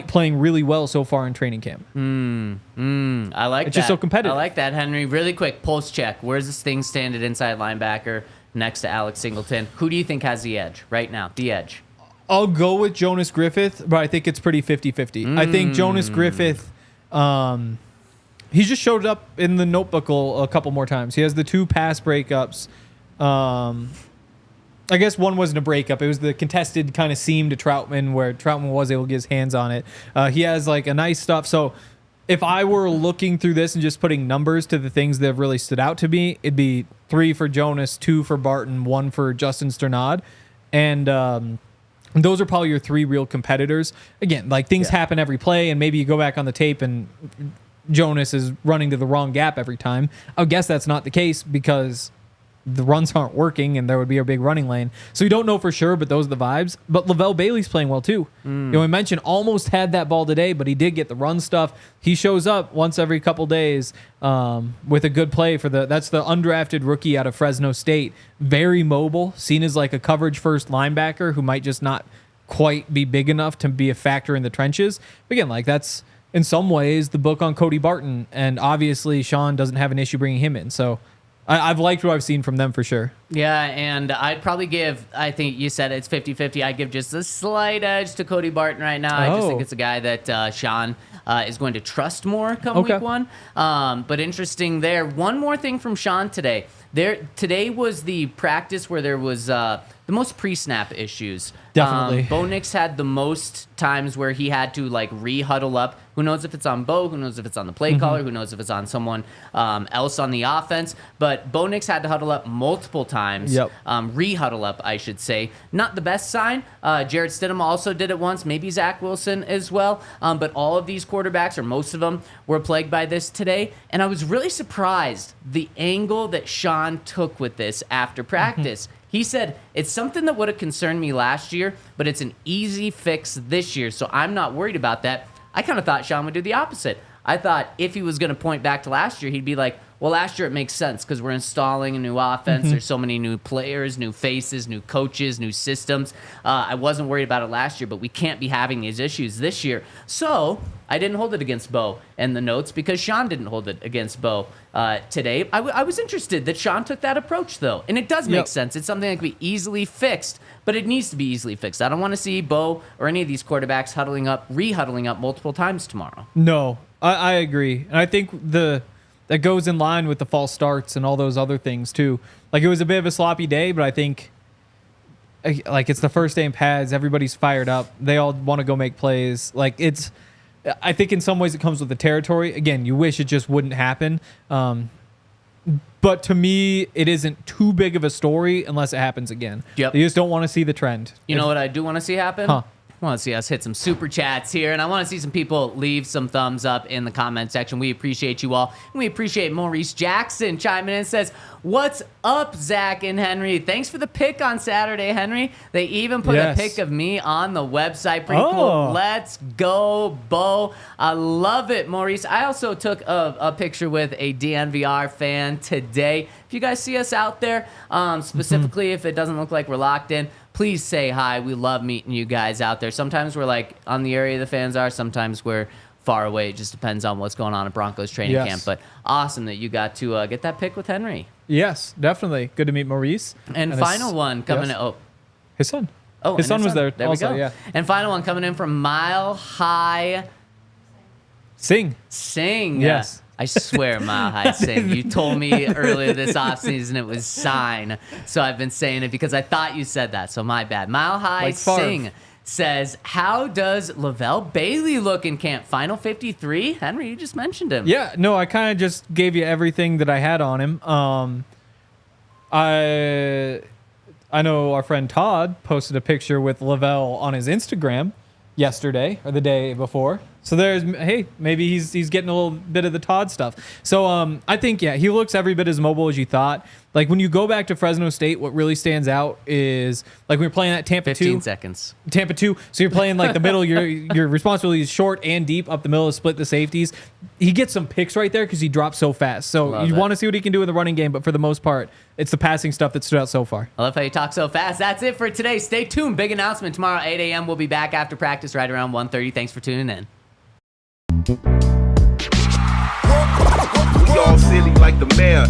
S2: playing really well so far in training camp.
S1: I like that.
S2: It's just so competitive.
S1: I like that, Henry. Really quick, pulse check. Where's this thing stand at inside linebacker next to Alex Singleton? Who do you think has the edge right now? The edge.
S2: I'll go with Jonas Griffith, but I think it's pretty 50-50. I think Jonas Griffith, he just showed up in the notebook a couple more times. He has the 2 pass breakups. I guess one wasn't a breakup. It was the contested kind of seam to Troutman where Troutman was able to get his hands on it. He has like a nice stuff. So if I were looking through this and just putting numbers to the things that have really stood out to me, it'd be 3 for Jonas, 2 for Barton, 1 for Justin Sternad. And those are probably your 3 real competitors. Again, like things happen every play, and maybe you go back on the tape and Jonas is running to the wrong gap every time. I would guess that's not the case because the runs aren't working and there would be a big running lane. So you don't know for sure, but those are the vibes. But Lavelle Bailey's playing well too. You know, we mentioned almost had that ball today, but he did get the run stuff. He shows up once every couple days with a good play that's the undrafted rookie out of Fresno State. Very mobile, seen as like a coverage first linebacker who might just not quite be big enough to be a factor in the trenches. But again, like that's in some ways the book on Cody Barton, and obviously Sean doesn't have an issue bringing him in. So I've liked what I've seen from them for sure.
S1: Yeah, and I'd probably give, I think you said it's 50-50. I'd give just a slight edge to Cody Barton right now. I just think it's a guy that Sean is going to trust more come week 1. But interesting there. One more thing from Sean today. Today was the practice where there was the most pre-snap issues.
S2: Definitely.
S1: Bo Nix had the most times where he had to like re-huddle up. Who knows if it's on Bo? Who knows if it's on the play caller? Who knows if it's on someone else on the offense? But Bo Nix had to huddle up multiple times. Re-huddle up, I should say. Not the best sign. Jarrett Stidham also did it once. Maybe Zach Wilson as well. But all of these quarterbacks, or most of them, were plagued by this today. And I was really surprised the angle that Sean took with this after practice. He said, it's something that would have concerned me last year, but it's an easy fix this year, so I'm not worried about that. I kind of thought Sean would do the opposite. I thought if he was going to point back to last year, he'd be like, well, last year it makes sense because we're installing a new offense. There's so many new players, new faces, new coaches, new systems. I wasn't worried about it last year, but we can't be having these issues this year. So I didn't hold it against Bo in the notes because Sean didn't hold it against Bo today. I was interested that Sean took that approach, though. And it does make sense. It's something that can be easily fixed, but it needs to be easily fixed. I don't want to see Bo or any of these quarterbacks re-huddling up multiple times tomorrow.
S2: No, I agree. And I think that goes in line with the false starts and all those other things, too. Like, it was a bit of a sloppy day, but I think like it's the first day in pads. Everybody's fired up. They all want to go make plays. Like, I think in some ways it comes with the territory. Again, you wish it just wouldn't happen. But to me, it isn't too big of a story unless it happens again. You just don't want to see the trend.
S1: You know what I do want to see happen? I want to see us hit some super chats here, and I want to see some people leave some thumbs up in the comment section. We appreciate you all. And we appreciate Maurice Jackson chiming in and says, what's up, Zach and Henry? Thanks for the pick on Saturday, Henry. They even put a pic of me on the website. Pretty cool. Let's go, Bo. I love it, Maurice. I also took a picture with a DNVR fan today. If you guys see us out there, specifically if it doesn't look like we're locked in, please say hi. We love meeting you guys out there. Sometimes we're like on the area the fans are. Sometimes we're far away. It just depends on what's going on at Broncos training camp. But awesome that you got to get that pick with Henry.
S2: Yes, definitely. Good to meet Maurice.
S1: And final one coming in. Oh,
S2: his son.
S1: Oh,
S2: his son was there.
S1: There
S2: also,
S1: we go.
S2: Yeah.
S1: And final one coming in from Mile High
S2: Sing.
S1: Yes. I swear, Mile High Sing. You told me earlier this offseason it was Sign. So I've been saying it because I thought you said that. So my bad. Mile High
S2: Like Favre.
S1: Sing says, how does Lavelle Bailey look in camp? Final 53? Henry, you just mentioned him.
S2: Yeah, no, I kind of just gave you everything that I had on him. I know our friend Todd posted a picture with Lavelle on his Instagram yesterday or the day before. So maybe he's getting a little bit of the Todd stuff. So I think, he looks every bit as mobile as you thought. Like when you go back to Fresno State, what really stands out is like when you're playing at Tampa
S1: 15 seconds.
S2: Tampa 2. So you're playing like the middle. Your responsibility is short and deep up the middle to split the safeties. He gets some picks right there because he drops so fast. So you want to see what he can do in the running game, but for the most part, it's the passing stuff that stood out so far.
S1: I love how you talk so fast. That's it for today. Stay tuned. Big announcement tomorrow, 8 a.m. We'll be back after practice right around 1:30. Thanks for tuning in.
S7: We all silly like the mayor.